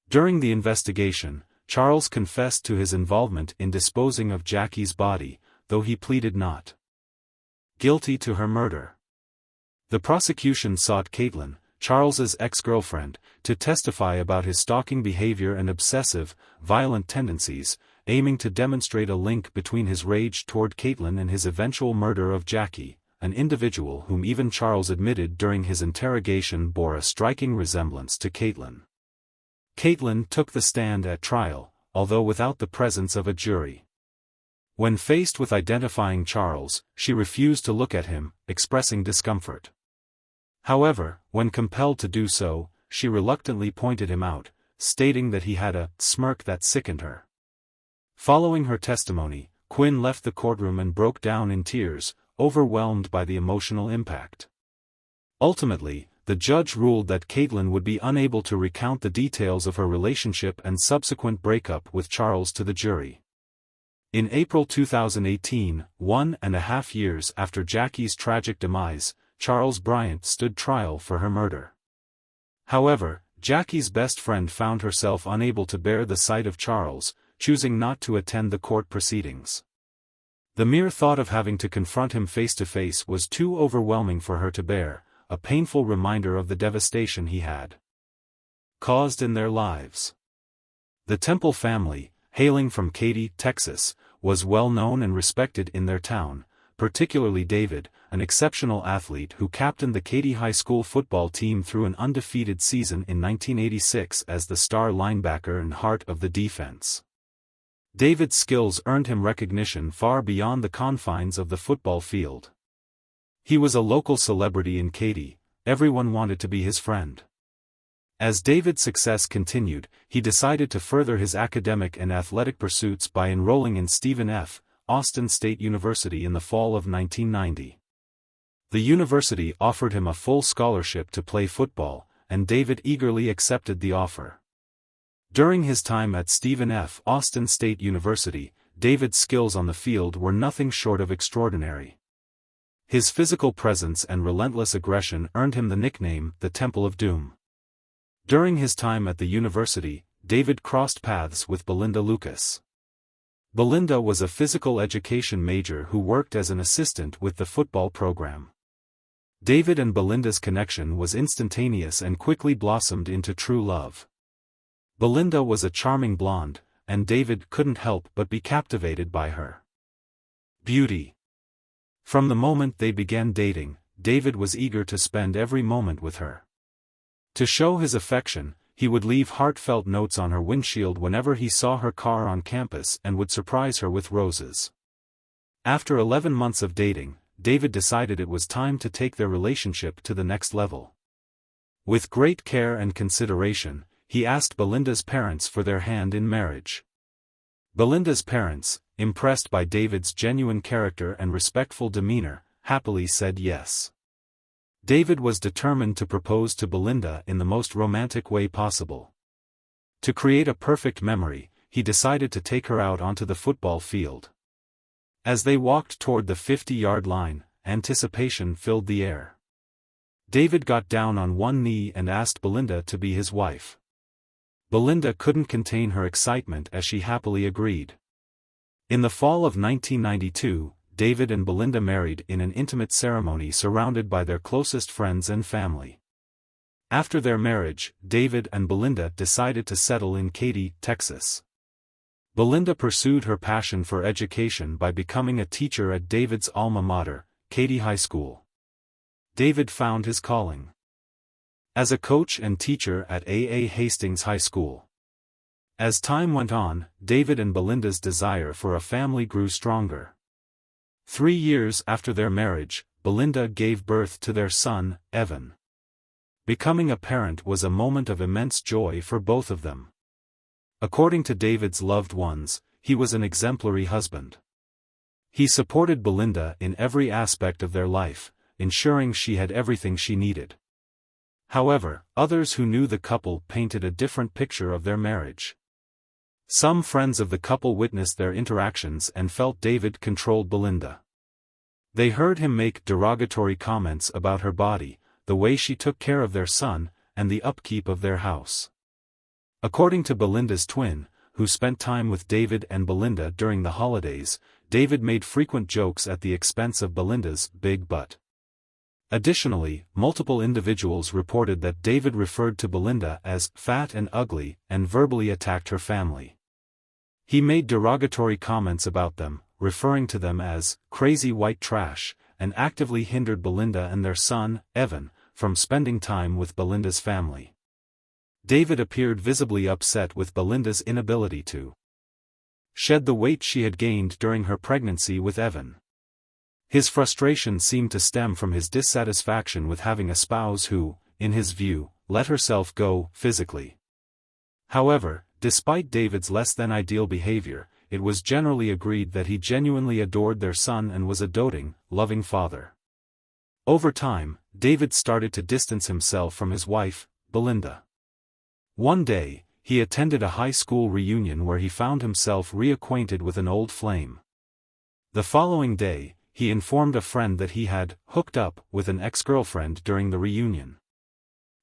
During the investigation, Charles confessed to his involvement in disposing of Jackie's body, though he pleaded not guilty to her murder. The prosecution sought Caitlin, Charles's ex-girlfriend, to testify about his stalking behavior and obsessive, violent tendencies, aiming to demonstrate a link between his rage toward Caitlin and his eventual murder of Jackie, an individual whom even Charles admitted during his interrogation bore a striking resemblance to Caitlin. Caitlin took the stand at trial, although without the presence of a jury. When faced with identifying Charles, she refused to look at him, expressing discomfort. However, when compelled to do so, she reluctantly pointed him out, stating that he had a smirk that sickened her. Following her testimony, Quinn left the courtroom and broke down in tears, overwhelmed by the emotional impact. Ultimately, the judge ruled that Caitlin would be unable to recount the details of her relationship and subsequent breakup with Charles to the jury. In April 2018, 1.5 years after Jackie's tragic demise, Charles Bryant stood trial for her murder. However, Jackie's best friend found herself unable to bear the sight of Charles, choosing not to attend the court proceedings. The mere thought of having to confront him face to face was too overwhelming for her to bear, a painful reminder of the devastation he had caused in their lives. The Temple family, hailing from Katy, Texas, was well known and respected in their town, particularly David, an exceptional athlete who captained the Katy High School football team through an undefeated season in 1986 as the star linebacker and heart of the defense. David's skills earned him recognition far beyond the confines of the football field. He was a local celebrity in Katy, everyone wanted to be his friend. As David's success continued, he decided to further his academic and athletic pursuits by enrolling in Stephen F. Austin State University in the fall of 1990. The university offered him a full scholarship to play football, and David eagerly accepted the offer. During his time at Stephen F. Austin State University, David's skills on the field were nothing short of extraordinary. His physical presence and relentless aggression earned him the nickname, the Temple of Doom. During his time at the university, David crossed paths with Belinda Lucas. Belinda was a physical education major who worked as an assistant with the football program. David and Belinda's connection was instantaneous and quickly blossomed into true love. Belinda was a charming blonde, and David couldn't help but be captivated by her beauty. From the moment they began dating, David was eager to spend every moment with her. To show his affection, he would leave heartfelt notes on her windshield whenever he saw her car on campus and would surprise her with roses. After 11 months of dating, David decided it was time to take their relationship to the next level. With great care and consideration, he asked Belinda's parents for their hand in marriage. Belinda's parents, impressed by David's genuine character and respectful demeanor, happily said yes. David was determined to propose to Belinda in the most romantic way possible. To create a perfect memory, he decided to take her out onto the football field. As they walked toward the 50-yard line, anticipation filled the air. David got down on one knee and asked Belinda to be his wife. Belinda couldn't contain her excitement as she happily agreed. In the fall of 1992, David and Belinda married in an intimate ceremony surrounded by their closest friends and family. After their marriage, David and Belinda decided to settle in Katy, Texas. Belinda pursued her passion for education by becoming a teacher at David's alma mater, Katy High School. David found his calling as a coach and teacher at A.A. Hastings High School. As time went on, David and Belinda's desire for a family grew stronger. 3 years after their marriage, Belinda gave birth to their son, Evan. Becoming a parent was a moment of immense joy for both of them. According to David's loved ones, he was an exemplary husband. He supported Belinda in every aspect of their life, ensuring she had everything she needed. However, others who knew the couple painted a different picture of their marriage. Some friends of the couple witnessed their interactions and felt David controlled Belinda. They heard him make derogatory comments about her body, the way she took care of their son, and the upkeep of their house. According to Belinda's twin, who spent time with David and Belinda during the holidays, David made frequent jokes at the expense of Belinda's big butt. Additionally, multiple individuals reported that David referred to Belinda as fat and ugly and verbally attacked her family. He made derogatory comments about them, referring to them as crazy white trash, and actively hindered Belinda and their son, Evan, from spending time with Belinda's family. David appeared visibly upset with Belinda's inability to shed the weight she had gained during her pregnancy with Evan. His frustration seemed to stem from his dissatisfaction with having a spouse who, in his view, let herself go physically. However, despite David's less-than-ideal behavior, it was generally agreed that he genuinely adored their son and was a doting, loving father. Over time, David started to distance himself from his wife, Belinda. One day, he attended a high school reunion where he found himself reacquainted with an old flame. The following day, he informed a friend that he had hooked up with an ex-girlfriend during the reunion.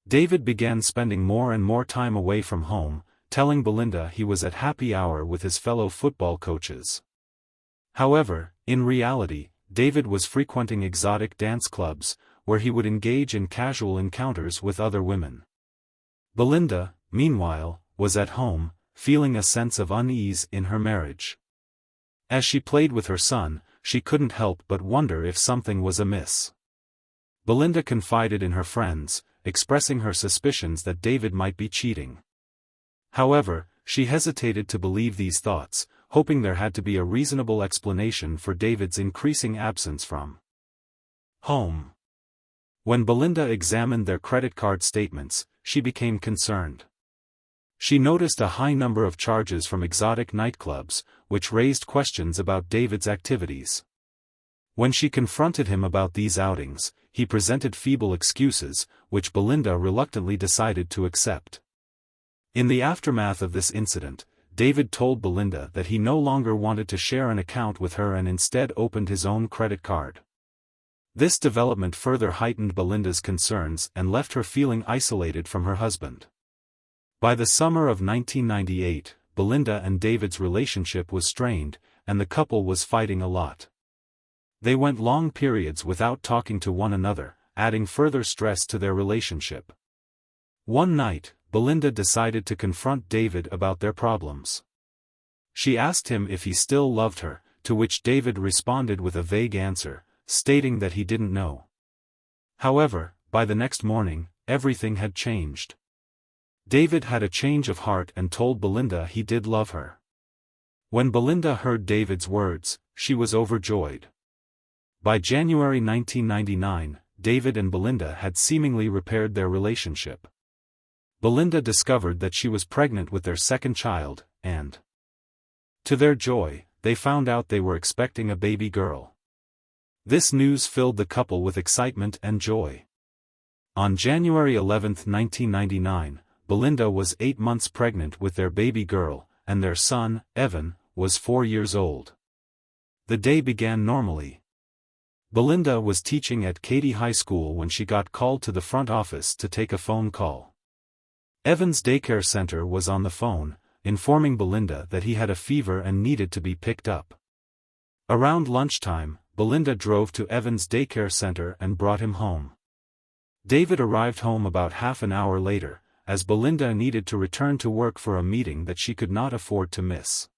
David began spending more and more time away from home, telling Belinda he was at happy hour with his fellow football coaches. However, in reality, David was frequenting exotic dance clubs, where he would engage in casual encounters with other women. Belinda, meanwhile, was at home, feeling a sense of unease in her marriage. As she played with her son, she couldn't help but wonder if something was amiss. Belinda confided in her friends, expressing her suspicions that David might be cheating. However, she hesitated to believe these thoughts, hoping there had to be a reasonable explanation for David's increasing absence from home. When Belinda examined their credit card statements, she became concerned. She noticed a high number of charges from exotic nightclubs, which raised questions about David's activities. When she confronted him about these outings, he presented feeble excuses, which Belinda reluctantly decided to accept. In the aftermath of this incident, David told Belinda that he no longer wanted to share an account with her and instead opened his own credit card. This development further heightened Belinda's concerns and left her feeling isolated from her husband. By the summer of 1998, Belinda and David's relationship was strained, and the couple was fighting a lot. They went long periods without talking to one another, adding further stress to their relationship. One night, Belinda decided to confront David about their problems. She asked him if he still loved her, to which David responded with a vague answer, stating that he didn't know. However, by the next morning, everything had changed. David had a change of heart and told Belinda he did love her. When Belinda heard David's words, she was overjoyed. By January 1999, David and Belinda had seemingly repaired their relationship. Belinda discovered that she was pregnant with their second child, and to their joy, they found out they were expecting a baby girl. This news filled the couple with excitement and joy. On January 11, 1999, Belinda was 8 months pregnant with their baby girl, and their son, Evan, was 4 years old. The day began normally. Belinda was teaching at Katy High School when she got called to the front office to take a phone call. Evan's daycare center was on the phone, informing Belinda that he had a fever and needed to be picked up. Around lunchtime, Belinda drove to Evan's daycare center and brought him home. David arrived home about half an hour later, as Belinda needed to return to work for a meeting that she could not afford to miss.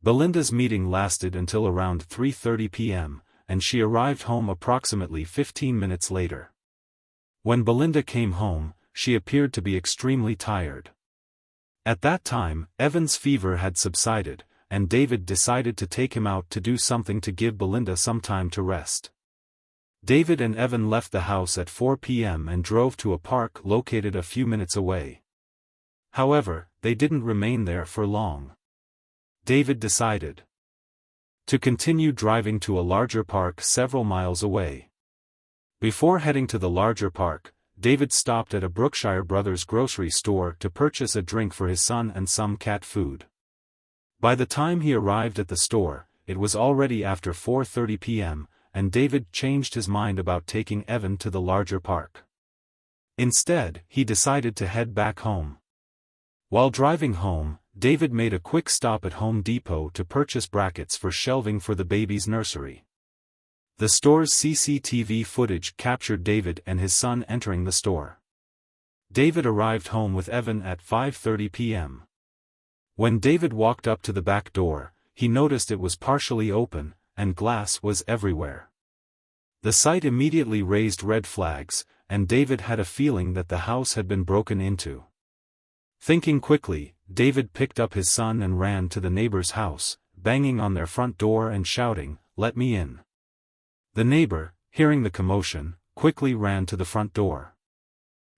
Belinda's meeting lasted until around 3:30 p.m., and she arrived home approximately 15 minutes later. When Belinda came home, she appeared to be extremely tired. At that time, Evan's fever had subsided, and David decided to take him out to do something to give Belinda some time to rest. David and Evan left the house at 4 p.m. and drove to a park located a few minutes away. However, they didn't remain there for long. David decided to continue driving to a larger park several miles away. Before heading to the larger park, David stopped at a Brookshire Brothers grocery store to purchase a drink for his son and some cat food. By the time he arrived at the store, it was already after 4:30 p.m., and David changed his mind about taking Evan to the larger park. Instead, he decided to head back home. While driving home, David made a quick stop at Home Depot to purchase brackets for shelving for the baby's nursery. The store's CCTV footage captured David and his son entering the store. David arrived home with Evan at 5:30 p.m. When David walked up to the back door, he noticed it was partially open, and glass was everywhere. The sight immediately raised red flags, and David had a feeling that the house had been broken into. Thinking quickly, David picked up his son and ran to the neighbor's house, banging on their front door and shouting, "Let me in." The neighbor, hearing the commotion, quickly ran to the front door.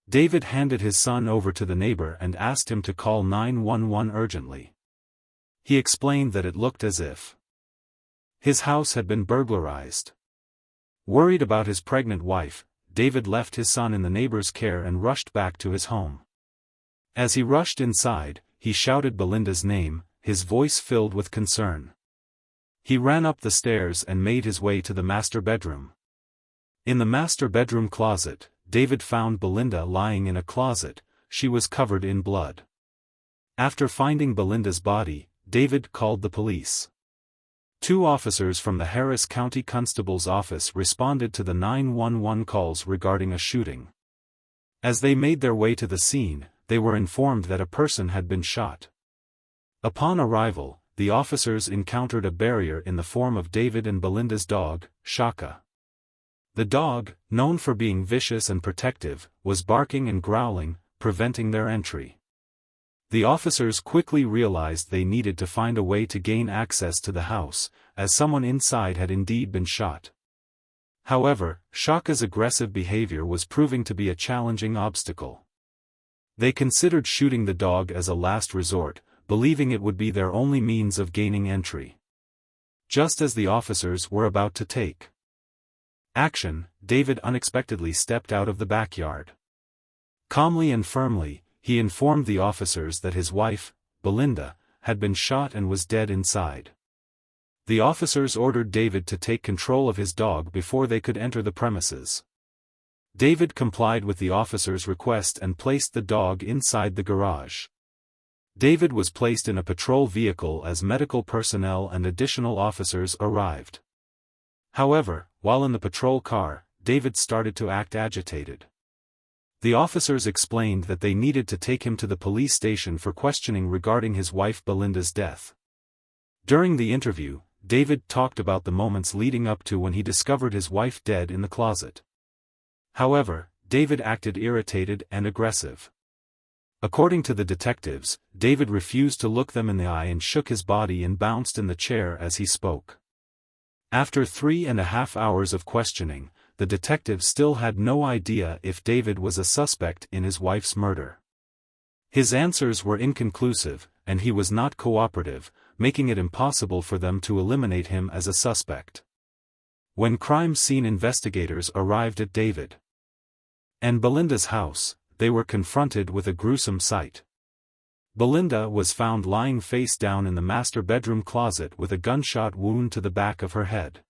David handed his son over to the neighbor and asked him to call 911 urgently. He explained that it looked as if his house had been burglarized. Worried about his pregnant wife, David left his son in the neighbor's care and rushed back to his home. As he rushed inside, he shouted Belinda's name, his voice filled with concern. He ran up the stairs and made his way to the master bedroom. In the master bedroom closet, David found Belinda lying in a closet. She was covered in blood. After finding Belinda's body, David called the police. 2 officers from the Harris County Constable's office responded to the 911 calls regarding a shooting. As they made their way to the scene, they were informed that a person had been shot. Upon arrival, the officers encountered a barrier in the form of David and Belinda's dog, Shaka. The dog, known for being vicious and protective, was barking and growling, preventing their entry. The officers quickly realized they needed to find a way to gain access to the house, as someone inside had indeed been shot. However, Shaka's aggressive behavior was proving to be a challenging obstacle. They considered shooting the dog as a last resort, believing it would be their only means of gaining entry. Just as the officers were about to take action, David unexpectedly stepped out of the backyard. Calmly and firmly, he informed the officers that his wife, Belinda, had been shot and was dead inside. The officers ordered David to take control of his dog before they could enter the premises. David complied with the officers' request and placed the dog inside the garage. David was placed in a patrol vehicle as medical personnel and additional officers arrived. However, while in the patrol car, David started to act agitated. The officers explained that they needed to take him to the police station for questioning regarding his wife Belinda's death. During the interview, David talked about the moments leading up to when he discovered his wife dead in the closet. However, David acted irritated and aggressive. According to the detectives, David refused to look them in the eye and shook his body and bounced in the chair as he spoke. After 3.5 hours of questioning, the detectives still had no idea if David was a suspect in his wife's murder. His answers were inconclusive, and he was not cooperative, making it impossible for them to eliminate him as a suspect. When crime scene investigators arrived at David and Belinda's house, they were confronted with a gruesome sight. Belinda was found lying face down in the master bedroom closet with a gunshot wound to the back of her head.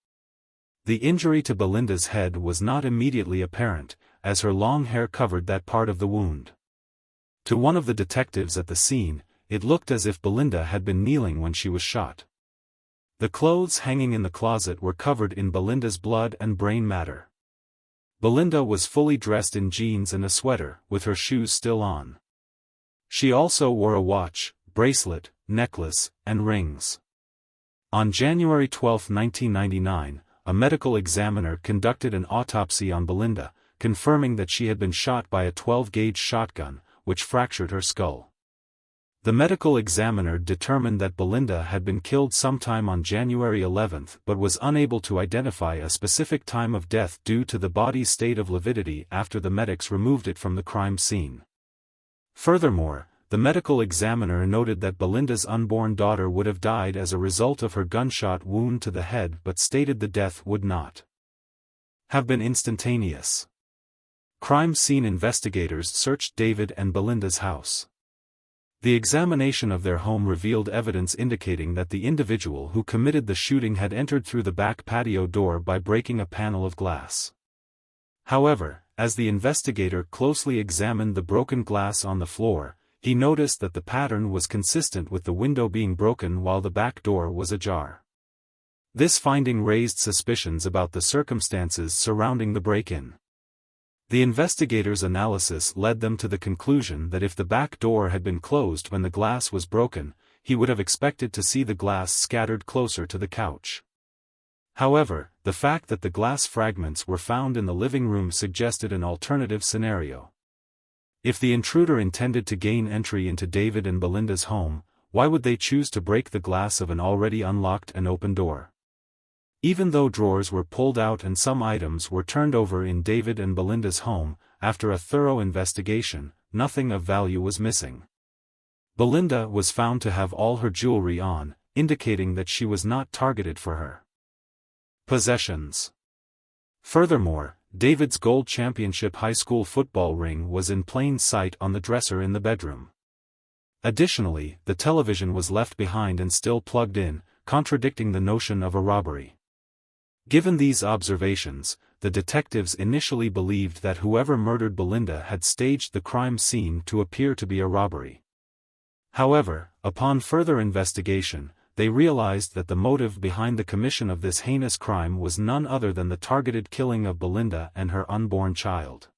The injury to Belinda's head was not immediately apparent, as her long hair covered that part of the wound. To one of the detectives at the scene, it looked as if Belinda had been kneeling when she was shot. The clothes hanging in the closet were covered in Belinda's blood and brain matter. Belinda was fully dressed in jeans and a sweater, with her shoes still on. She also wore a watch, bracelet, necklace, and rings. On January 12, 1999, a medical examiner conducted an autopsy on Belinda, confirming that she had been shot by a 12-gauge shotgun, which fractured her skull. The medical examiner determined that Belinda had been killed sometime on January 11 but was unable to identify a specific time of death due to the body's state of lividity after the medics removed it from the crime scene. Furthermore, the medical examiner noted that Belinda's unborn daughter would have died as a result of her gunshot wound to the head but stated the death would not have been instantaneous. Crime scene investigators searched David and Belinda's house. The examination of their home revealed evidence indicating that the individual who committed the shooting had entered through the back patio door by breaking a panel of glass. However, as the investigator closely examined the broken glass on the floor, he noticed that the pattern was consistent with the window being broken while the back door was ajar. This finding raised suspicions about the circumstances surrounding the break-in. The investigators' analysis led them to the conclusion that if the back door had been closed when the glass was broken, he would have expected to see the glass scattered closer to the couch. However, the fact that the glass fragments were found in the living room suggested an alternative scenario. If the intruder intended to gain entry into David and Belinda's home, why would they choose to break the glass of an already unlocked and open door? Even though drawers were pulled out and some items were turned over in David and Belinda's home, after a thorough investigation, nothing of value was missing. Belinda was found to have all her jewelry on, indicating that she was not targeted for her possessions. Furthermore, David's gold championship high school football ring was in plain sight on the dresser in the bedroom. Additionally, the television was left behind and still plugged in, contradicting the notion of a robbery. Given these observations, the detectives initially believed that whoever murdered Belinda had staged the crime scene to appear to be a robbery. However, upon further investigation, they realized that the motive behind the commission of this heinous crime was none other than the targeted killing of Belinda and her unborn child.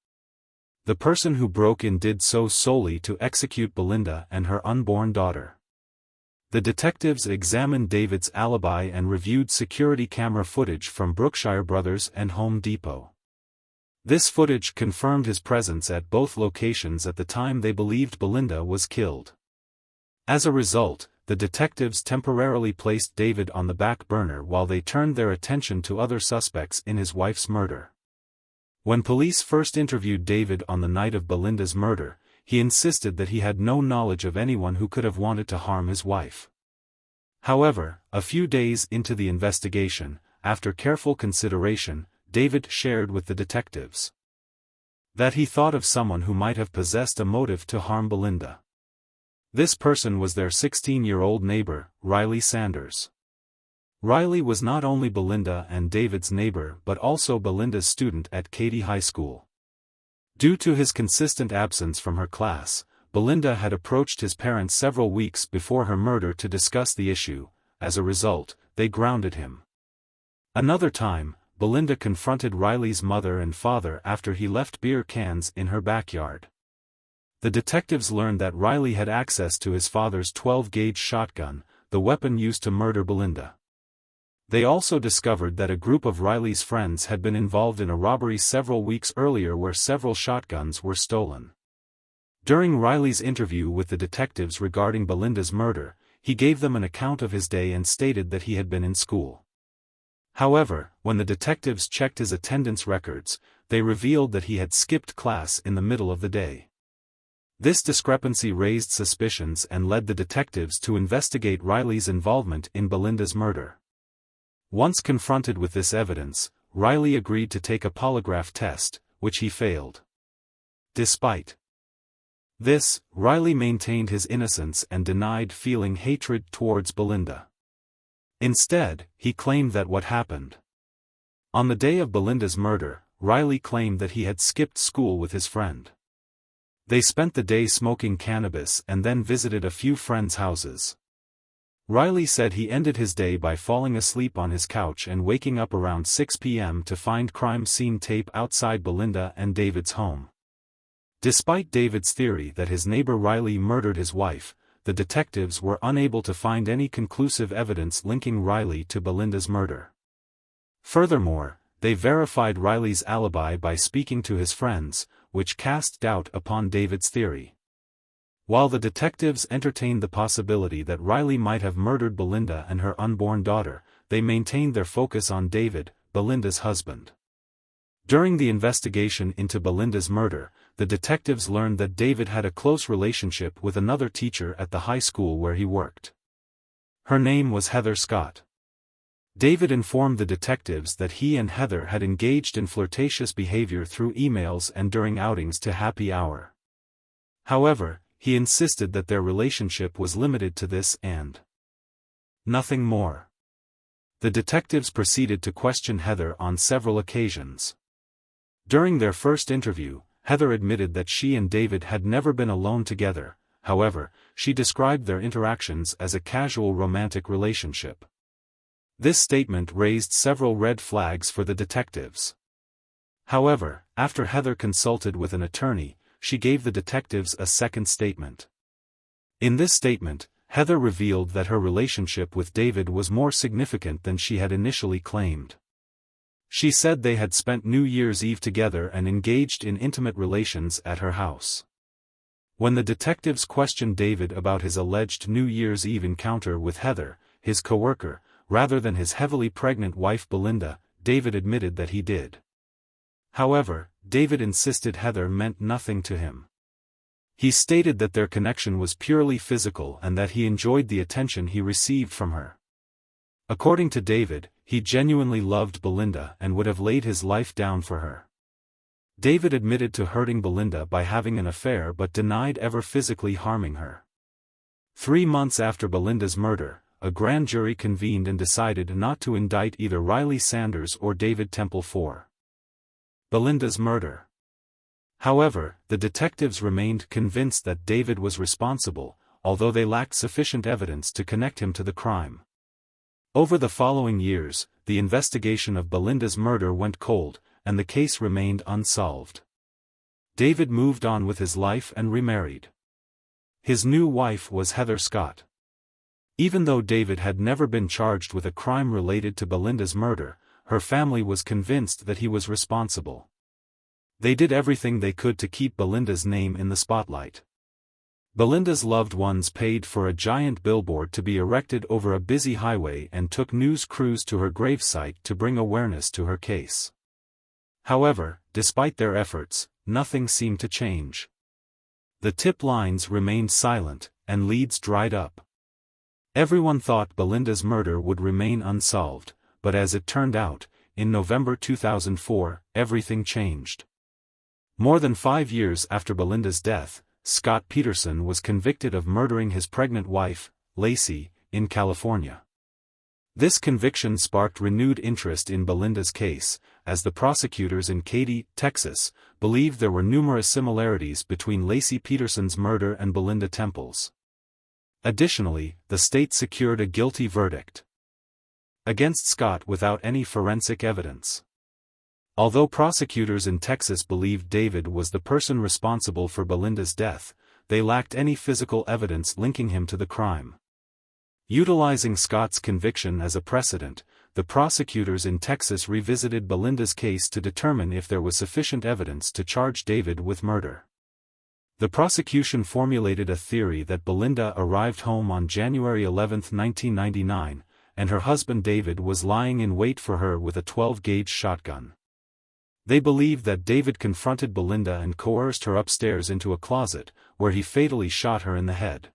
The person who broke in did so solely to execute Belinda and her unborn daughter. The detectives examined David's alibi and reviewed security camera footage from Brookshire Brothers and Home Depot. This footage confirmed his presence at both locations at the time they believed Belinda was killed. As a result, the detectives temporarily placed David on the back burner while they turned their attention to other suspects in his wife's murder. When police first interviewed David on the night of Belinda's murder, he insisted that he had no knowledge of anyone who could have wanted to harm his wife. However, a few days into the investigation, after careful consideration, David shared with the detectives that he thought of someone who might have possessed a motive to harm Belinda. This person was their 16-year-old neighbor, Riley Sanders. Riley was not only Belinda and David's neighbor but also Belinda's student at Katy High School. Due to his consistent absence from her class, Belinda had approached his parents several weeks before her murder to discuss the issue. As a result, they grounded him. Another time, Belinda confronted Riley's mother and father after he left beer cans in her backyard. The detectives learned that Riley had access to his father's 12-gauge shotgun, the weapon used to murder Belinda. They also discovered that a group of Riley's friends had been involved in a robbery several weeks earlier where several shotguns were stolen. During Riley's interview with the detectives regarding Belinda's murder, he gave them an account of his day and stated that he had been in school. However, when the detectives checked his attendance records, they revealed that he had skipped class in the middle of the day. This discrepancy raised suspicions and led the detectives to investigate Riley's involvement in Belinda's murder. Once confronted with this evidence, Riley agreed to take a polygraph test, which he failed. Despite this, Riley maintained his innocence and denied feeling hatred towards Belinda. Instead, he claimed that what happened on the day of Belinda's murder, Riley claimed that he had skipped school with his friend. They spent the day smoking cannabis and then visited a few friends' houses. Riley said he ended his day by falling asleep on his couch and waking up around 6 p.m. to find crime scene tape outside Belinda and David's home. Despite David's theory that his neighbor Riley murdered his wife, the detectives were unable to find any conclusive evidence linking Riley to Belinda's murder. Furthermore, they verified Riley's alibi by speaking to his friends, which cast doubt upon David's theory. While the detectives entertained the possibility that Riley might have murdered Belinda and her unborn daughter, they maintained their focus on David, Belinda's husband. During the investigation into Belinda's murder, the detectives learned that David had a close relationship with another teacher at the high school where he worked. Her name was Heather Scott. David informed the detectives that he and Heather had engaged in flirtatious behavior through emails and during outings to happy hour. However, he insisted that their relationship was limited to this and nothing more. The detectives proceeded to question Heather on several occasions. During their first interview, Heather admitted that she and David had never been alone together. However, she described their interactions as a casual romantic relationship. This statement raised several red flags for the detectives. However, after Heather consulted with an attorney, she gave the detectives a second statement. In this statement, Heather revealed that her relationship with David was more significant than she had initially claimed. She said they had spent New Year's Eve together and engaged in intimate relations at her house. When the detectives questioned David about his alleged New Year's Eve encounter with Heather, his coworker, rather than his heavily pregnant wife Belinda, David admitted that he did. However, David insisted Heather meant nothing to him. He stated that their connection was purely physical and that he enjoyed the attention he received from her. According to David, he genuinely loved Belinda and would have laid his life down for her. David admitted to hurting Belinda by having an affair but denied ever physically harming her. 3 months after Belinda's murder, a grand jury convened and decided not to indict either Riley Sanders or David Temple for Belinda's murder. However, the detectives remained convinced that David was responsible, although they lacked sufficient evidence to connect him to the crime. Over the following years, the investigation of Belinda's murder went cold, and the case remained unsolved. David moved on with his life and remarried. His new wife was Heather Scott. Even though David had never been charged with a crime related to Belinda's murder, her family was convinced that he was responsible. They did everything they could to keep Belinda's name in the spotlight. Belinda's loved ones paid for a giant billboard to be erected over a busy highway and took news crews to her gravesite to bring awareness to her case. However, despite their efforts, nothing seemed to change. The tip lines remained silent, and leads dried up. Everyone thought Belinda's murder would remain unsolved, but as it turned out, in November 2004, everything changed. More than 5 years after Belinda's death, Scott Peterson was convicted of murdering his pregnant wife, Lacey, in California. This conviction sparked renewed interest in Belinda's case, as the prosecutors in Katy, Texas, believed there were numerous similarities between Lacey Peterson's murder and Belinda Temple's. Additionally, the state secured a guilty verdict against Scott without any forensic evidence. Although prosecutors in Texas believed David was the person responsible for Belinda's death, they lacked any physical evidence linking him to the crime. Utilizing Scott's conviction as a precedent, the prosecutors in Texas revisited Belinda's case to determine if there was sufficient evidence to charge David with murder. The prosecution formulated a theory that Belinda arrived home on January 11, 1999, and her husband David was lying in wait for her with a 12-gauge shotgun. They believed that David confronted Belinda and coerced her upstairs into a closet, where he fatally shot her in the head.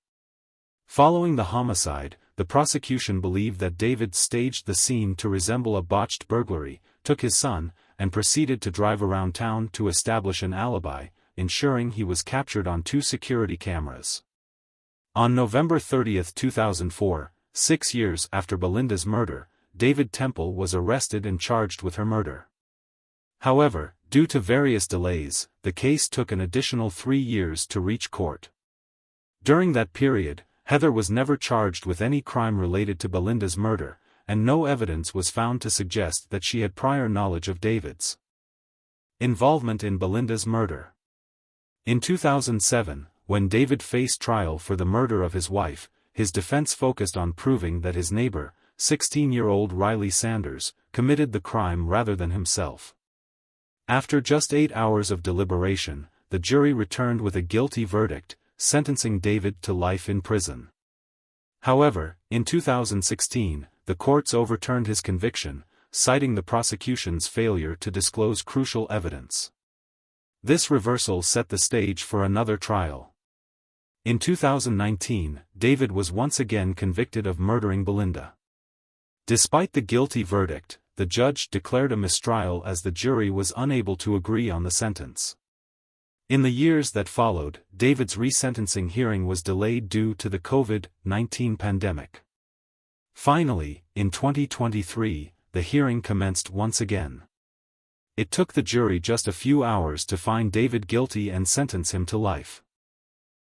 Following the homicide, the prosecution believed that David staged the scene to resemble a botched burglary, took his son, and proceeded to drive around town to establish an alibi, ensuring he was captured on 2 security cameras. On November 30, 2004, 6 years after Belinda's murder, David Temple was arrested and charged with her murder. However, due to various delays, the case took an additional 3 years to reach court. During that period, Heather was never charged with any crime related to Belinda's murder, and no evidence was found to suggest that she had prior knowledge of David's involvement in Belinda's murder. In 2007, when David faced trial for the murder of his wife, his defense focused on proving that his neighbor, 16-year-old Riley Sanders, committed the crime rather than himself. After just 8 hours of deliberation, the jury returned with a guilty verdict, sentencing David to life in prison. However, in 2016, the courts overturned his conviction, citing the prosecution's failure to disclose crucial evidence. This reversal set the stage for another trial. In 2019, David was once again convicted of murdering Belinda. Despite the guilty verdict, the judge declared a mistrial as the jury was unable to agree on the sentence. In the years that followed, David's resentencing hearing was delayed due to the COVID-19 pandemic. Finally, in 2023, the hearing commenced once again. It took the jury just a few hours to find David guilty and sentence him to life.